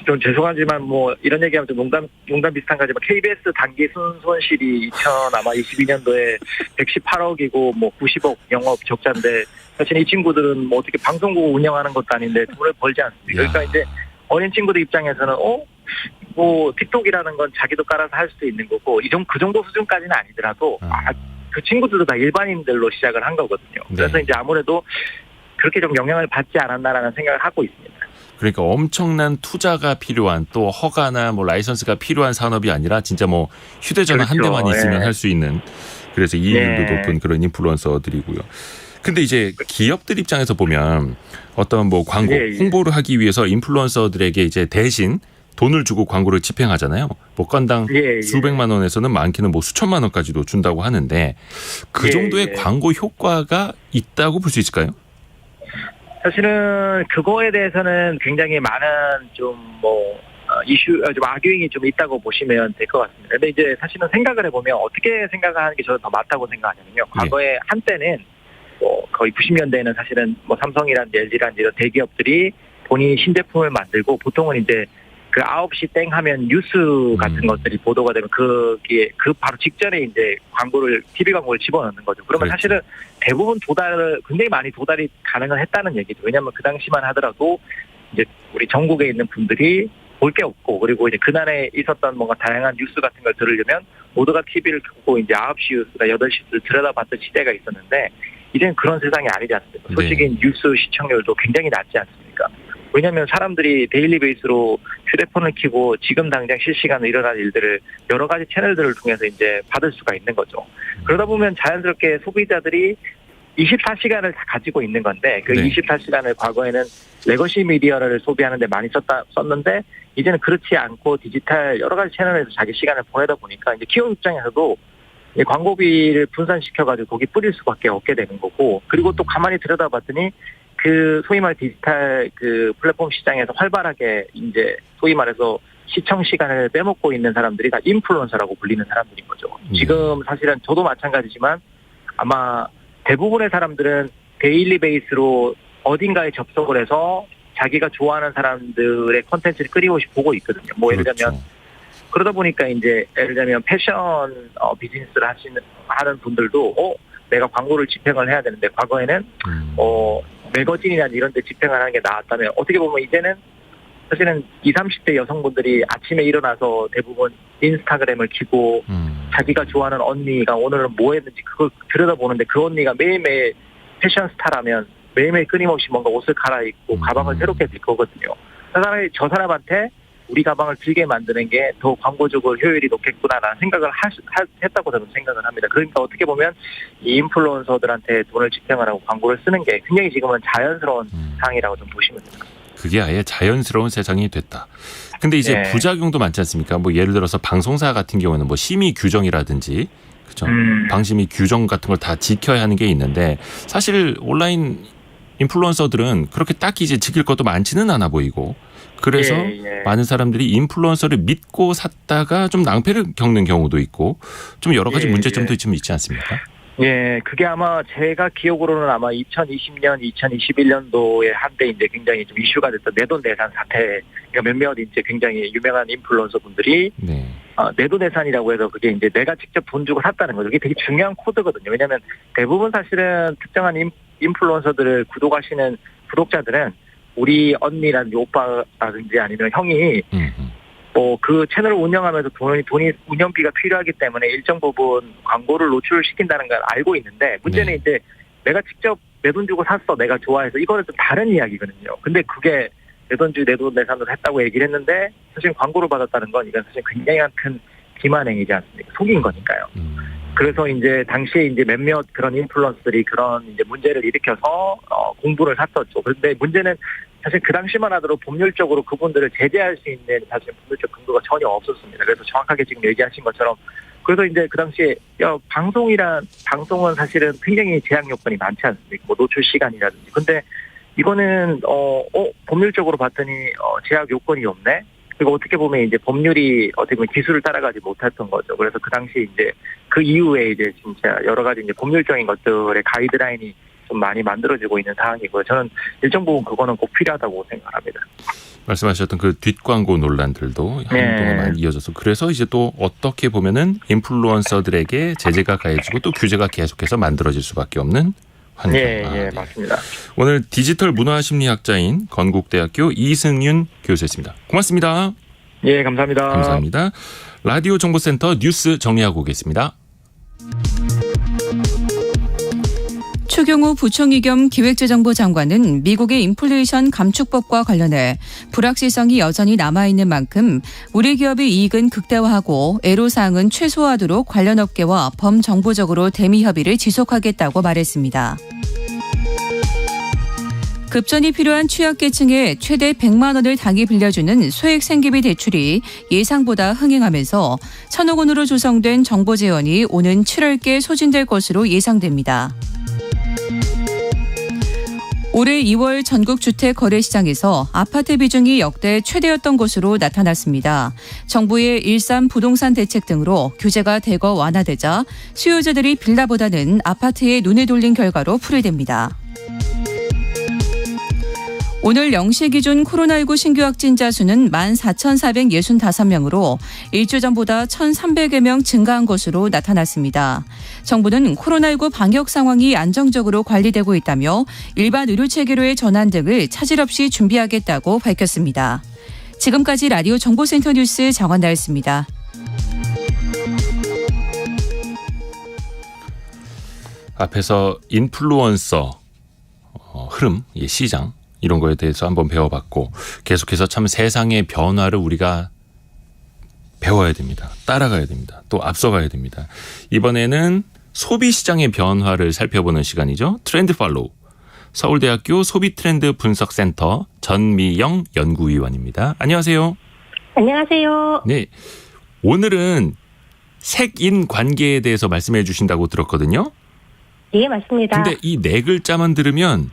좀 죄송하지만 뭐 이런 얘기하면 좀 농담 비슷한 거지만 KBS 단기 순손실이 2022년도에 118억이고 뭐 90억 영업 적자인데 사실 이 친구들은 뭐 어떻게 방송국 운영하는 것도 아닌데 돈을 벌지 않습니까? 그러니까 이제 어린 친구들 입장에서는 뭐 틱톡이라는 건 자기도 깔아서 할 수도 있는 거고 그 정도 수준까지는 아니더라도 그 친구들도 다 일반인들로 시작을 한 거거든요. 그래서 이제 아무래도 그렇게 좀 영향을 받지 않았나라는 생각을 하고 있습니다. 그러니까 엄청난 투자가 필요한 또 허가나 뭐 라이선스가 필요한 산업이 아니라 진짜 뭐 휴대전화 한 그렇죠. 대만 있으면 예. 할 수 있는 그래서 이익률도 높은 그런 인플루언서들이고요. 근데 이제 기업들 입장에서 보면 어떤 뭐 광고 홍보를 하기 위해서 인플루언서들에게 이제 대신 돈을 주고 광고를 집행하잖아요. 뭐 건당 수백만 원에서는 많게는 뭐 수천만 원까지도 준다고 하는데 그 정도의 광고 효과가 있다고 볼 수 있을까요? 사실은 그거에 대해서는 굉장히 많은 좀 악유행이 좀 있다고 보시면 될 것 같습니다. 근데 이제 사실은 생각을 해보면 어떻게 생각하는 게 저는 더 맞다고 생각하냐면요. 과거에 한때는 뭐 거의 90년대에는 사실은 뭐 삼성이라든지 LG라든지 이런 대기업들이 본인이 신제품을 만들고 보통은 이제 그 9시 땡 하면 뉴스 같은 것들이 보도가 되면 그게 그 바로 직전에 이제 TV 광고를 집어넣는 거죠. 그러면 사실은 대부분 굉장히 많이 도달이 가능을 했다는 얘기죠. 왜냐하면 그 당시만 하더라도 이제 우리 전국에 있는 분들이 볼 게 없고 그리고 이제 그날에 있었던 뭔가 다양한 뉴스 같은 걸 들으려면 모두가 TV를 켜고 이제 9시 뉴스나 8시 뉴스를 들여다봤던 시대가 있었는데 이제는 그런 세상이 아니지 않습니까? 솔직히 뉴스 시청률도 굉장히 낮지 않습니까? 왜냐하면 사람들이 데일리 베이스로 휴대폰을 켜고 지금 당장 실시간으로 일어나는 일들을 여러 가지 채널들을 통해서 이제 받을 수가 있는 거죠. 그러다 보면 자연스럽게 소비자들이 24시간을 다 가지고 있는 건데 그 24시간을 과거에는 레거시 미디어를 소비하는 데 많이 썼는데 이제는 그렇지 않고 디지털 여러 가지 채널에서 자기 시간을 보내다 보니까 이제 기업 입장에서도 광고비를 분산시켜가지고 거기 뿌릴 수밖에 없게 되는 거고 그리고 또 가만히 들여다봤더니 그 소위 말 디지털 그 플랫폼 시장에서 활발하게 이제 소위 말해서 시청 시간을 빼먹고 있는 사람들이 다 인플루언서라고 불리는 사람들인 거죠. 지금 사실은 저도 마찬가지지만 아마 대부분의 사람들은 데일리 베이스로 어딘가에 접속을 해서 자기가 좋아하는 사람들의 콘텐츠를 끊임없이 보고 있거든요. 뭐 예를 들면 그러다 보니까 이제 예를 들면 패션 비즈니스를 하는 분들도 내가 광고를 집행을 해야 되는데 과거에는 매거진이나 이런 데 집행을 하는 게 나았다면 어떻게 보면 이제는 사실은 20, 30대 여성분들이 아침에 일어나서 대부분 인스타그램을 켜고 자기가 좋아하는 언니가 오늘은 뭐 했는지 그걸 들여다보는데 그 언니가 매일매일 패션 스타라면 매일매일 끊임없이 뭔가 옷을 갈아입고 가방을 새롭게 들 거거든요. 차라리 저 사람한테 우리 가방을 들게 만드는 게 더 광고적으로 효율이 높겠구나라는 생각을 했다고 저는 생각을 합니다. 그러니까 어떻게 보면 이 인플루언서들한테 돈을 집행을 하고 광고를 쓰는 게 굉장히 지금은 자연스러운 상황이라고 좀 보시면 됩니다. 그게 아예 자연스러운 세상이 됐다. 근데 이제 부작용도 많지 않습니까? 뭐 예를 들어서 방송사 같은 경우는 뭐 심의 규정이라든지 그죠? 방심위 규정 같은 걸 다 지켜야 하는 게 있는데 사실 온라인 인플루언서들은 그렇게 딱히 이제 지킬 것도 많지는 않아 보이고 그래서 많은 사람들이 인플루언서를 믿고 샀다가 좀 낭패를 겪는 경우도 있고 좀 여러 가지 문제점도 좀 있지 않습니까? 예, 그게 아마 제가 기억으로는 아마 2020년, 2021년도에 한때 이제 굉장히 좀 이슈가 됐던 내돈내산 사태, 그러니까 몇몇 이제 굉장히 유명한 인플루언서 분들이 내돈내산이라고 해서 그게 이제 내가 직접 돈 주고 샀다는 거죠. 이게 되게 중요한 코드거든요. 왜냐하면 대부분 사실은 특정한 인플루언서들을 구독하시는 구독자들은 우리 언니라든지 오빠라든지 아니면 형이 그 채널을 운영하면서 돈이 운영비가 필요하기 때문에 일정 부분 광고를 노출시킨다는 걸 알고 있는데 문제는 이제 내가 직접 내 돈 주고 샀어. 내가 좋아해서 이거는 좀 다른 이야기거든요. 근데 그게 내 돈 주고 내 돈 내산으로 했다고 얘기를 했는데 사실 광고를 받았다는 건 이건 사실 굉장히 큰 기만행위지 않습니까? 속인 거니까요. 그래서 이제 당시에 이제 몇몇 그런 인플루언서들이 그런 이제 문제를 일으켜서 공분을 샀었죠. 그런데 문제는 사실 그 당시만 하더라도 법률적으로 그분들을 제재할 수 있는 사실 법률적 근거가 전혀 없었습니다. 그래서 정확하게 지금 얘기하신 것처럼 그래서 이제 그 당시에 방송은 사실은 굉장히 제약 요건이 많지 않습니까? 뭐 노출 시간이라든지. 근데 이거는 법률적으로 봤더니 제약 요건이 없네. 그리고 어떻게 보면 이제 법률이 어떻게 보면 기술을 따라가지 못했던 거죠. 그래서 그 당시 이제 그 이후에 이제 진짜 여러 가지 이제 법률적인 것들의 가이드라인이 좀 많이 만들어지고 있는 상황이고요. 저는 일정 부분 그거는 꼭 필요하다고 생각합니다. 말씀하셨던 그 뒷광고 논란들도 네. 한동안 많이 이어져서 그래서 이제 또 어떻게 보면은 인플루언서들에게 제재가 가해지고 또 규제가 계속해서 만들어질 수밖에 없는 환경. 네, 맞습니다. 오늘 디지털 문화심리학자인 건국대학교 이승윤 교수였습니다. 고맙습니다. 예, 감사합니다. 감사합니다. 라디오 정보센터 뉴스 정리하고 오겠습니다. 추경호 부총리 겸 기획재정부 장관은 미국의 인플레이션 감축법과 관련해 불확실성이 여전히 남아있는 만큼 우리 기업의 이익은 극대화하고 애로사항은 최소화하도록 관련 업계와 범정부적으로 대미 협의를 지속하겠다고 말했습니다. 급전이 필요한 취약계층에 최대 100만 원을 단기 빌려주는 소액생계비 대출이 예상보다 흥행하면서 1,000억 원으로 조성된 정보재원이 오는 7월께 소진될 것으로 예상됩니다. 올해 2월 전국 주택 거래 시장에서 아파트 비중이 역대 최대였던 것으로 나타났습니다. 정부의 일산 부동산 대책 등으로 규제가 대거 완화되자 수요자들이 빌라보다는 아파트에 눈을 돌린 결과로 풀이됩니다. 오늘 0시 기준 코로나19 신규 확진자 수는 14,465명으로 일주 전보다 1,300여 명 증가한 것으로 나타났습니다. 정부는 코로나19 방역 상황이 안정적으로 관리되고 있다며 일반 의료체계로의 전환 등을 차질 없이 준비하겠다고 밝혔습니다. 지금까지 라디오 정보센터 뉴스 정원나였습니다. 앞에서 인플루언서 흐름, 시장 이런 거에 대해서 한번 배워봤고 계속해서 참 세상의 변화를 우리가 배워야 됩니다. 따라가야 됩니다. 또 앞서가야 됩니다. 이번에는 소비시장의 변화를 살펴보는 시간이죠. 트렌드 팔로우. 서울대학교 소비트렌드 분석센터 전미영 연구위원입니다. 안녕하세요. 안녕하세요. 네, 오늘은 색인 관계에 대해서 말씀해 주신다고 들었거든요. 예, 맞습니다. 근데 이 네 글자만 들으면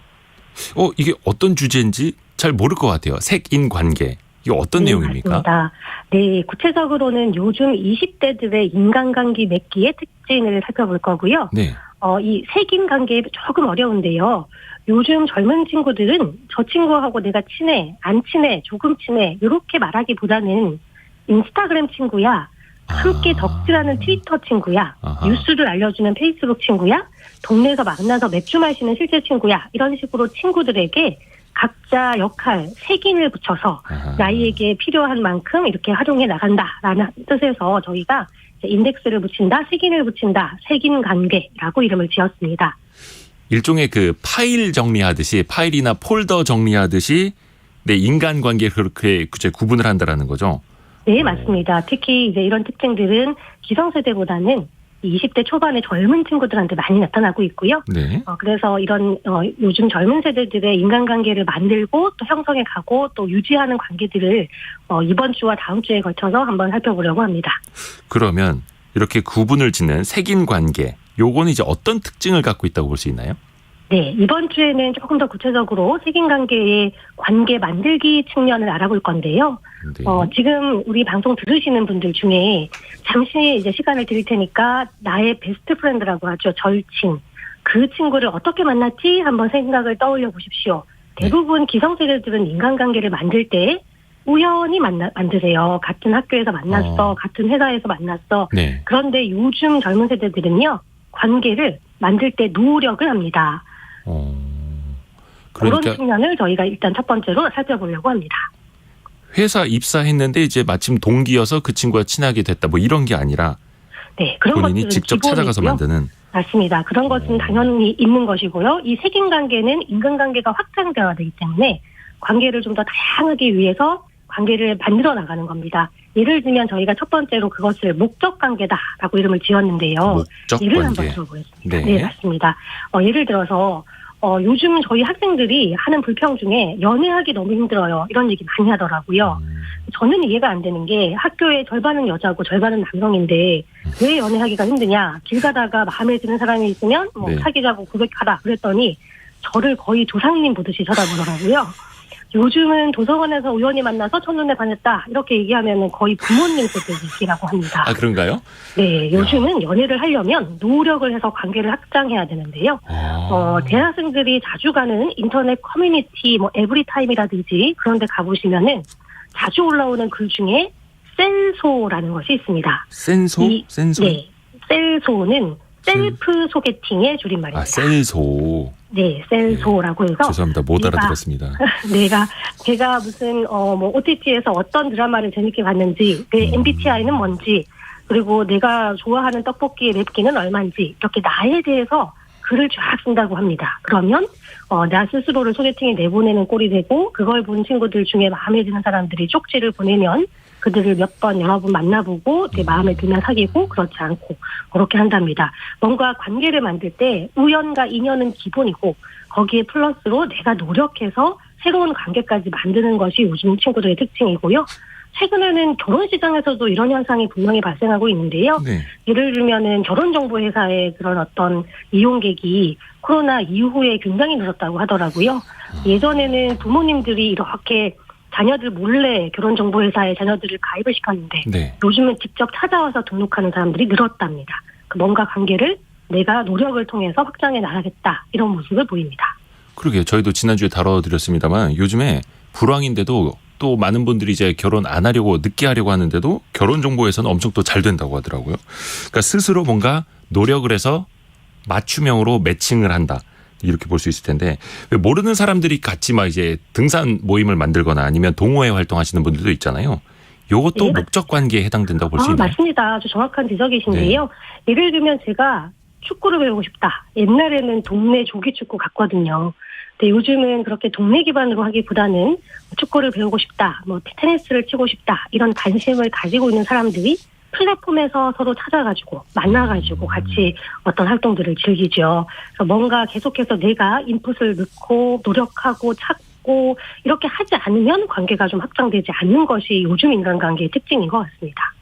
이게 어떤 주제인지 잘 모를 것 같아요. 색인 관계. 이게 어떤 내용입니까? 맞습니다. 네, 구체적으로는 요즘 20대들의 인간관계 맺기의 특징을 살펴볼 거고요. 네. 이 색인 관계 조금 어려운데요. 요즘 젊은 친구들은 저 친구하고 내가 친해, 안 친해, 조금 친해 이렇게 말하기보다는 인스타그램 친구야, 함께 덕질하는 트위터 친구야, 아하. 뉴스를 알려주는 페이스북 친구야, 동네에서 만나서 맥주 마시는 실제 친구야, 이런 식으로 친구들에게 각자 역할, 색인을 붙여서 아하. 나이에게 필요한 만큼 이렇게 활용해 나간다라는 뜻에서 저희가 인덱스를 붙인다, 색인을 붙인다, 색인 관계라고 이름을 지었습니다. 일종의 그 파일 정리하듯이 파일이나 폴더 정리하듯이 내 인간관계를 그렇게 구분을 한다라는 거죠. 네, 맞습니다. 특히 이제 이런 특징들은 기성세대보다는 20대 초반의 젊은 친구들한테 많이 나타나고 있고요. 네. 그래서 이런 요즘 젊은 세대들의 인간관계를 만들고 또 형성해 가고 또 유지하는 관계들을 이번 주와 다음 주에 걸쳐서 한번 살펴보려고 합니다. 그러면 이렇게 구분을 짓는 색인 관계, 요거는 이제 어떤 특징을 갖고 있다고 볼 수 있나요? 네, 이번 주에는 조금 더 구체적으로 색인관계의 관계 만들기 측면을 알아볼 건데요. 네. 지금 우리 방송 들으시는 분들 중에 잠시 이제 시간을 드릴 테니까 나의 베스트 프렌드라고 하죠. 절친. 그 친구를 어떻게 만났지? 한번 생각을 떠올려 보십시오. 대부분 기성세대들은 인간관계를 만들 때 우연히 만드세요. 같은 학교에서 만났어. 같은 회사에서 만났어. 네. 그런데 요즘 젊은 세대들은요. 관계를 만들 때 노력을 합니다. 그러니까 그런 측면을 저희가 일단 첫 번째로 살펴보려고 합니다. 회사 입사했는데 이제 마침 동기여서 그 친구와 친하게 됐다 뭐 이런 게 아니라 네, 그런 본인이 것들은 직접 찾아가서 기본이고요. 만드는. 맞습니다. 그런 것은 당연히 있는 것이고요. 이 색인관계는 인간관계가 확장되어야 되기 때문에 관계를 좀 더 다양하게 위해서 관계를 만들어 나가는 겁니다. 예를 들면 저희가 첫 번째로 그것을 목적관계다라고 이름을 지었는데요. 예를 한번 목적관계. 들어보겠습니다. 네. 네, 맞습니다. 예를 들어서 요즘 저희 학생들이 하는 불평 중에 연애하기 너무 힘들어요. 이런 얘기 많이 하더라고요. 저는 이해가 안 되는 게 학교의 절반은 여자고 절반은 남성인데 왜 연애하기가 힘드냐. 길 가다가 마음에 드는 사람이 있으면 네. 사귀자고 고백하라 그랬더니 저를 거의 조상님 보듯이 쳐다보더라고요. 요즘은 도서관에서 우연히 만나서 첫눈에 반했다 이렇게 얘기하면 거의 부모님 세대 얘기라고 합니다. 아, 그런가요? 네, 요즘은 연애를 하려면 노력을 해서 관계를 확장해야 되는데요. 대학생들이 자주 가는 인터넷 커뮤니티 뭐 에브리타임이라든지 그런 데 가보시면은 자주 올라오는 글 중에 센소라는 것이 있습니다. 센소? 센소? 네, 센소는 셀프 소개팅의 줄임말입니다. 아, 센소. 네, 센소라고 해서 죄송합니다. 못 알아들었습니다. 제가 무슨 뭐 OTT에서 어떤 드라마를 재밌게 봤는지, 내 MBTI는 뭔지, 그리고 내가 좋아하는 떡볶이의 맵기는 얼마인지 이렇게 나에 대해서 글을 쫙 쓴다고 합니다. 그러면 나 스스로를 소개팅에 내보내는 꼴이 되고 그걸 본 친구들 중에 마음에 드는 사람들이 쪽지를 보내면 그들을 몇 번 여러 번 만나보고 내 마음에 들면 사귀고 그렇지 않고 그렇게 한답니다. 뭔가 관계를 만들 때 우연과 인연은 기본이고 거기에 플러스로 내가 노력해서 새로운 관계까지 만드는 것이 요즘 친구들의 특징이고요. 최근에는 결혼 시장에서도 이런 현상이 분명히 발생하고 있는데요. 네. 예를 들면은 결혼정보회사의 그런 어떤 이용객이 코로나 이후에 굉장히 늘었다고 하더라고요. 예전에는 부모님들이 이렇게 자녀들 몰래 결혼정보회사에 자녀들을 가입을 시켰는데 네. 요즘은 직접 찾아와서 등록하는 사람들이 늘었답니다. 뭔가 관계를 내가 노력을 통해서 확장해 나가겠다 이런 모습을 보입니다. 그러게요. 저희도 지난주에 다뤄드렸습니다만 요즘에 불황인데도 또 많은 분들이 이제 결혼 안 하려고 늦게 하려고 하는데도 결혼정보에서는 엄청 또 잘 된다고 하더라고요. 그러니까 스스로 뭔가 노력을 해서 맞춤형으로 매칭을 한다. 이렇게 볼 수 있을 텐데 왜 모르는 사람들이 같이 막 이제 등산 모임을 만들거나 아니면 동호회 활동하시는 분들도 있잖아요. 이것도 네, 목적 관계에 해당된다고 볼 수 있나요? 맞습니다. 아주 정확한 지적이신데요. 예를 들면 제가 축구를 배우고 싶다. 옛날에는 동네 조기축구 갔거든요. 근데 요즘은 그렇게 동네 기반으로 하기보다는 축구를 배우고 싶다, 뭐 테니스를 치고 싶다 이런 관심을 가지고 있는 사람들이 플랫폼에서 서로 찾아가지고 만나가지고 같이 어떤 활동들을 즐기죠. 그래서 뭔가 계속해서 내가 인풋을 넣고 노력하고 찾고 이렇게 하지 않으면 관계가 좀 확장되지 않는 것이 요즘 인간관계의 특징인 것 같습니다.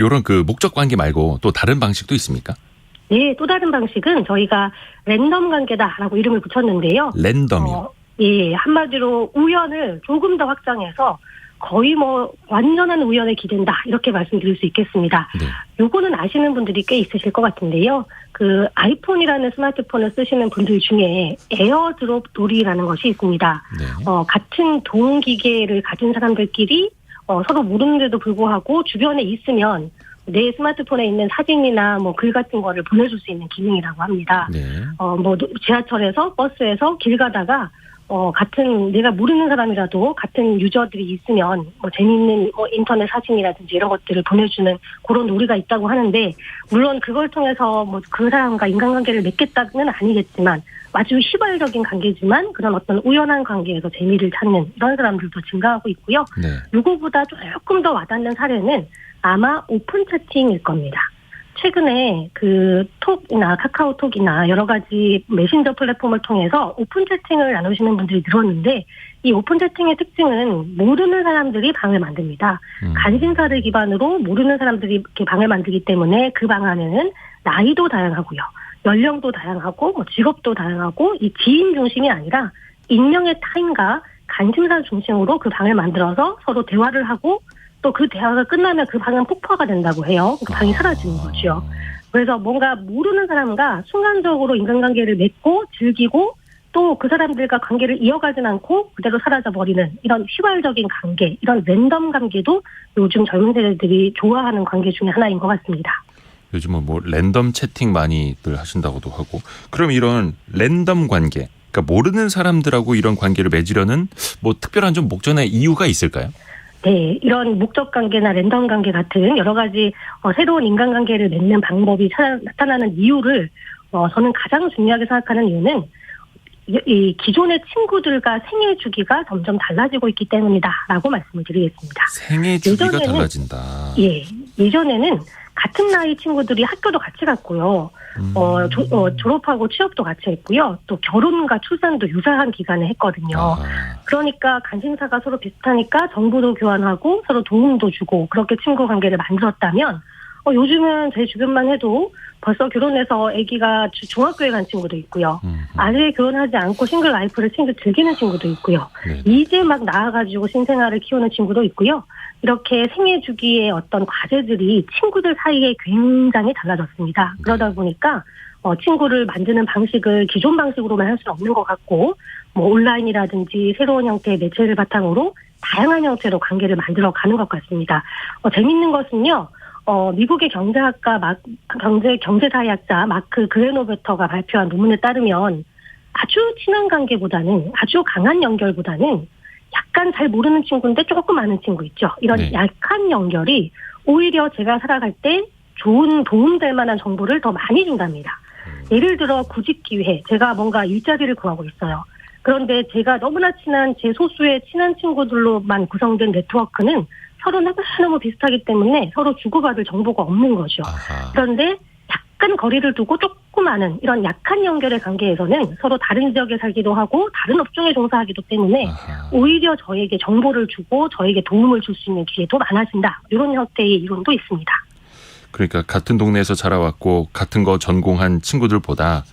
이런 그 목적 관계 말고 또 다른 방식도 있습니까? 네, 또 다른 방식은 저희가 랜덤 관계다라고 이름을 붙였는데요. 랜덤이요? 예, 한마디로 우연을 조금 더 확장해서 거의 뭐 완전한 우연에 기댄다 이렇게 말씀드릴 수 있겠습니다. 네. 요거는 아시는 분들이 꽤 있으실 것 같은데요. 그 아이폰이라는 스마트폰을 쓰시는 분들 중에 에어드롭 놀이라는 것이 있습니다. 네. 같은 동기계를 가진 사람들끼리 서로 모르는데도 불구하고 주변에 있으면 내 스마트폰에 있는 사진이나 뭐 글 같은 거를 보내줄 수 있는 기능이라고 합니다. 네. 뭐 지하철에서 버스에서 길 가다가 같은 내가 모르는 사람이라도 같은 유저들이 있으면 뭐 재미있는 뭐 인터넷 사진이라든지 이런 것들을 보내주는 그런 놀이가 있다고 하는데 물론 그걸 통해서 뭐 그 사람과 인간관계를 맺겠다는 아니겠지만 아주 휘발적인 관계지만 그런 어떤 우연한 관계에서 재미를 찾는 이런 사람들도 증가하고 있고요. 네. 이거보다 조금 더 와닿는 사례는 아마 오픈 채팅일 겁니다. 최근에 그 톡이나 카카오톡이나 여러 가지 메신저 플랫폼을 통해서 오픈 채팅을 나누시는 분들이 늘었는데 이 오픈 채팅의 특징은 모르는 사람들이 방을 만듭니다. 관심사를 기반으로 모르는 사람들이 이렇게 방을 만들기 때문에 그 방 안에는 나이도 다양하고요. 연령도 다양하고 뭐 직업도 다양하고 이 지인 중심이 아니라 익명의 타인과 관심사 중심으로 그 방을 만들어서 서로 대화를 하고 또 그 대화가 끝나면 그 방은 폭파가 된다고 해요. 그 방이 사라지는 거죠. 그래서 뭔가 모르는 사람과 순간적으로 인간관계를 맺고 즐기고 또 그 사람들과 관계를 이어가진 않고 그대로 사라져버리는 이런 휘발적인 관계, 이런 랜덤 관계도 요즘 젊은 세대들이 좋아하는 관계 중에 하나인 것 같습니다. 요즘은 뭐 랜덤 채팅 많이들 하신다고도 하고 그럼 이런 랜덤 관계 그러니까 모르는 사람들하고 이런 관계를 맺으려는 뭐 특별한 좀 목적이나 이유가 있을까요? 네, 이런 목적 관계나 랜덤 관계 같은 여러 가지 새로운 인간관계를 맺는 방법이 나타나는 이유를 저는 가장 중요하게 생각하는 이유는 이 기존의 친구들과 생애 주기가 점점 달라지고 있기 때문이다라고 말씀을 드리겠습니다. 생애 주기가 달라진다. 예, 예전에는 같은 나이 친구들이 학교도 같이 갔고요. 졸업하고 취업도 같이 했고요. 또 결혼과 출산도 유사한 기간에 했거든요. 그러니까 관심사가 서로 비슷하니까 정보도 교환하고 서로 도움도 주고 그렇게 친구 관계를 만들었다면 요즘은 제 주변만 해도 벌써 결혼해서 아기가 중학교에 간 친구도 있고요. 아직 결혼하지 않고 싱글 라이프를 즐기는 친구도 있고요. 네. 이제 막 나와가지고 신생아를 키우는 친구도 있고요. 이렇게 생애 주기의 어떤 과제들이 친구들 사이에 굉장히 달라졌습니다. 그러다 보니까 친구를 만드는 방식을 기존 방식으로만 할 수는 없는 것 같고, 뭐 온라인이라든지 새로운 형태의 매체를 바탕으로 다양한 형태로 관계를 만들어 가는 것 같습니다. 재밌는 것은요. 미국의 경제사회학자 마크 그레노베터가 발표한 논문에 따르면 아주 친한 관계보다는, 아주 강한 연결보다는 약간 잘 모르는 친구인데 조금 아는 친구 있죠. 이런 네. 약한 연결이 오히려 제가 살아갈 때 좋은 도움될 만한 정보를 더 많이 준답니다. 예를 들어 구직 기회, 제가 뭔가 일자리를 구하고 있어요. 그런데 제가 너무나 친한 제 소수의 친한 친구들로만 구성된 네트워크는 서로 너무 비슷하기 때문에 서로 주고받을 정보가 없는 거죠. 아하. 그런데 약간 거리를 두고 조금 아는 이런 약한 연결의 관계에서는 서로 다른 지역에 살기도 하고 다른 업종에 종사하기도 때문에 아하. 오히려 저에게 정보를 주고 저에게 도움을 줄 수 있는 기회도 많아진다. 이런 형태의 이론도 있습니다. 그러니까 같은 동네에서 자라왔고 같은 거 전공한 친구들보다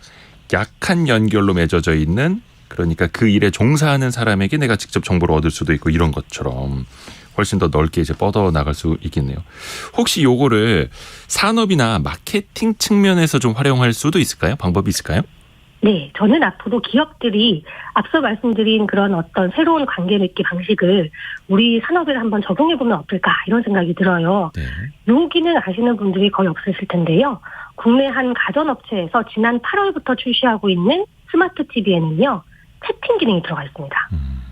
약한 연결로 맺어져 있는, 그러니까 그 일에 종사하는 사람에게 내가 직접 정보를 얻을 수도 있고 이런 것처럼 훨씬 더 넓게 이제 뻗어 나갈 수 있겠네요. 혹시 요거를 산업이나 마케팅 측면에서 좀 활용할 수도 있을까요? 방법이 있을까요? 네, 저는 앞으로 기업들이 앞서 말씀드린 그런 어떤 새로운 관계 맺기 방식을 우리 산업에 한번 적용해보면 어떨까 이런 생각이 들어요. 네. 요 기능 아시는 분들이 거의 없으실 텐데요. 국내 한 가전업체에서 지난 8월부터 출시하고 있는 스마트 TV에는요. 채팅 기능이 들어가 있습니다.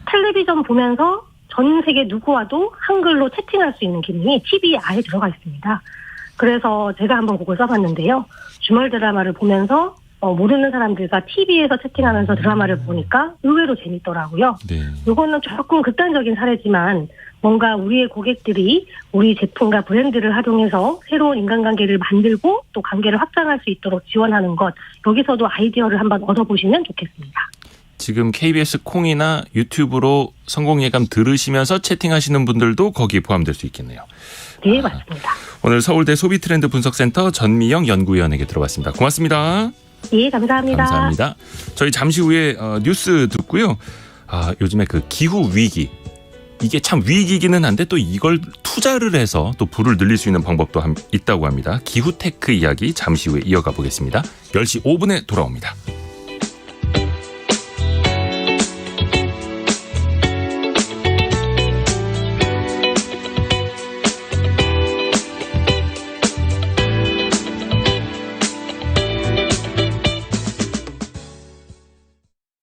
텔레비전 보면서 전 세계 누구와도 한글로 채팅할 수 있는 기능이 TV에 아예 들어가 있습니다. 그래서 제가 한번 그걸 써봤는데요. 주말 드라마를 보면서 모르는 사람들과 TV에서 채팅하면서 드라마를 보니까 의외로 재밌더라고요. 네. 이거는 조금 극단적인 사례지만 뭔가 우리의 고객들이 우리 제품과 브랜드를 활용해서 새로운 인간관계를 만들고 또 관계를 확장할 수 있도록 지원하는 것, 여기서도 아이디어를 한번 얻어보시면 좋겠습니다. 지금 KBS 콩이나 유튜브로 성공예감 들으시면서 채팅하시는 분들도 거기에 포함될 수 있겠네요. 네, 맞습니다. 오늘 서울대 소비트렌드 분석센터 전미영 연구위원에게 들어봤습니다. 고맙습니다. 예, 감사합니다. 감사합니다. 저희 잠시 후에 뉴스 듣고요. 요즘에 그 기후 위기, 이게 참 위기기는 한데 또 이걸 투자를 해서 또 부를 늘릴 수 있는 방법도 있다고 합니다. 기후테크 이야기 잠시 후에 이어가 보겠습니다. 10시 5분에 돌아옵니다.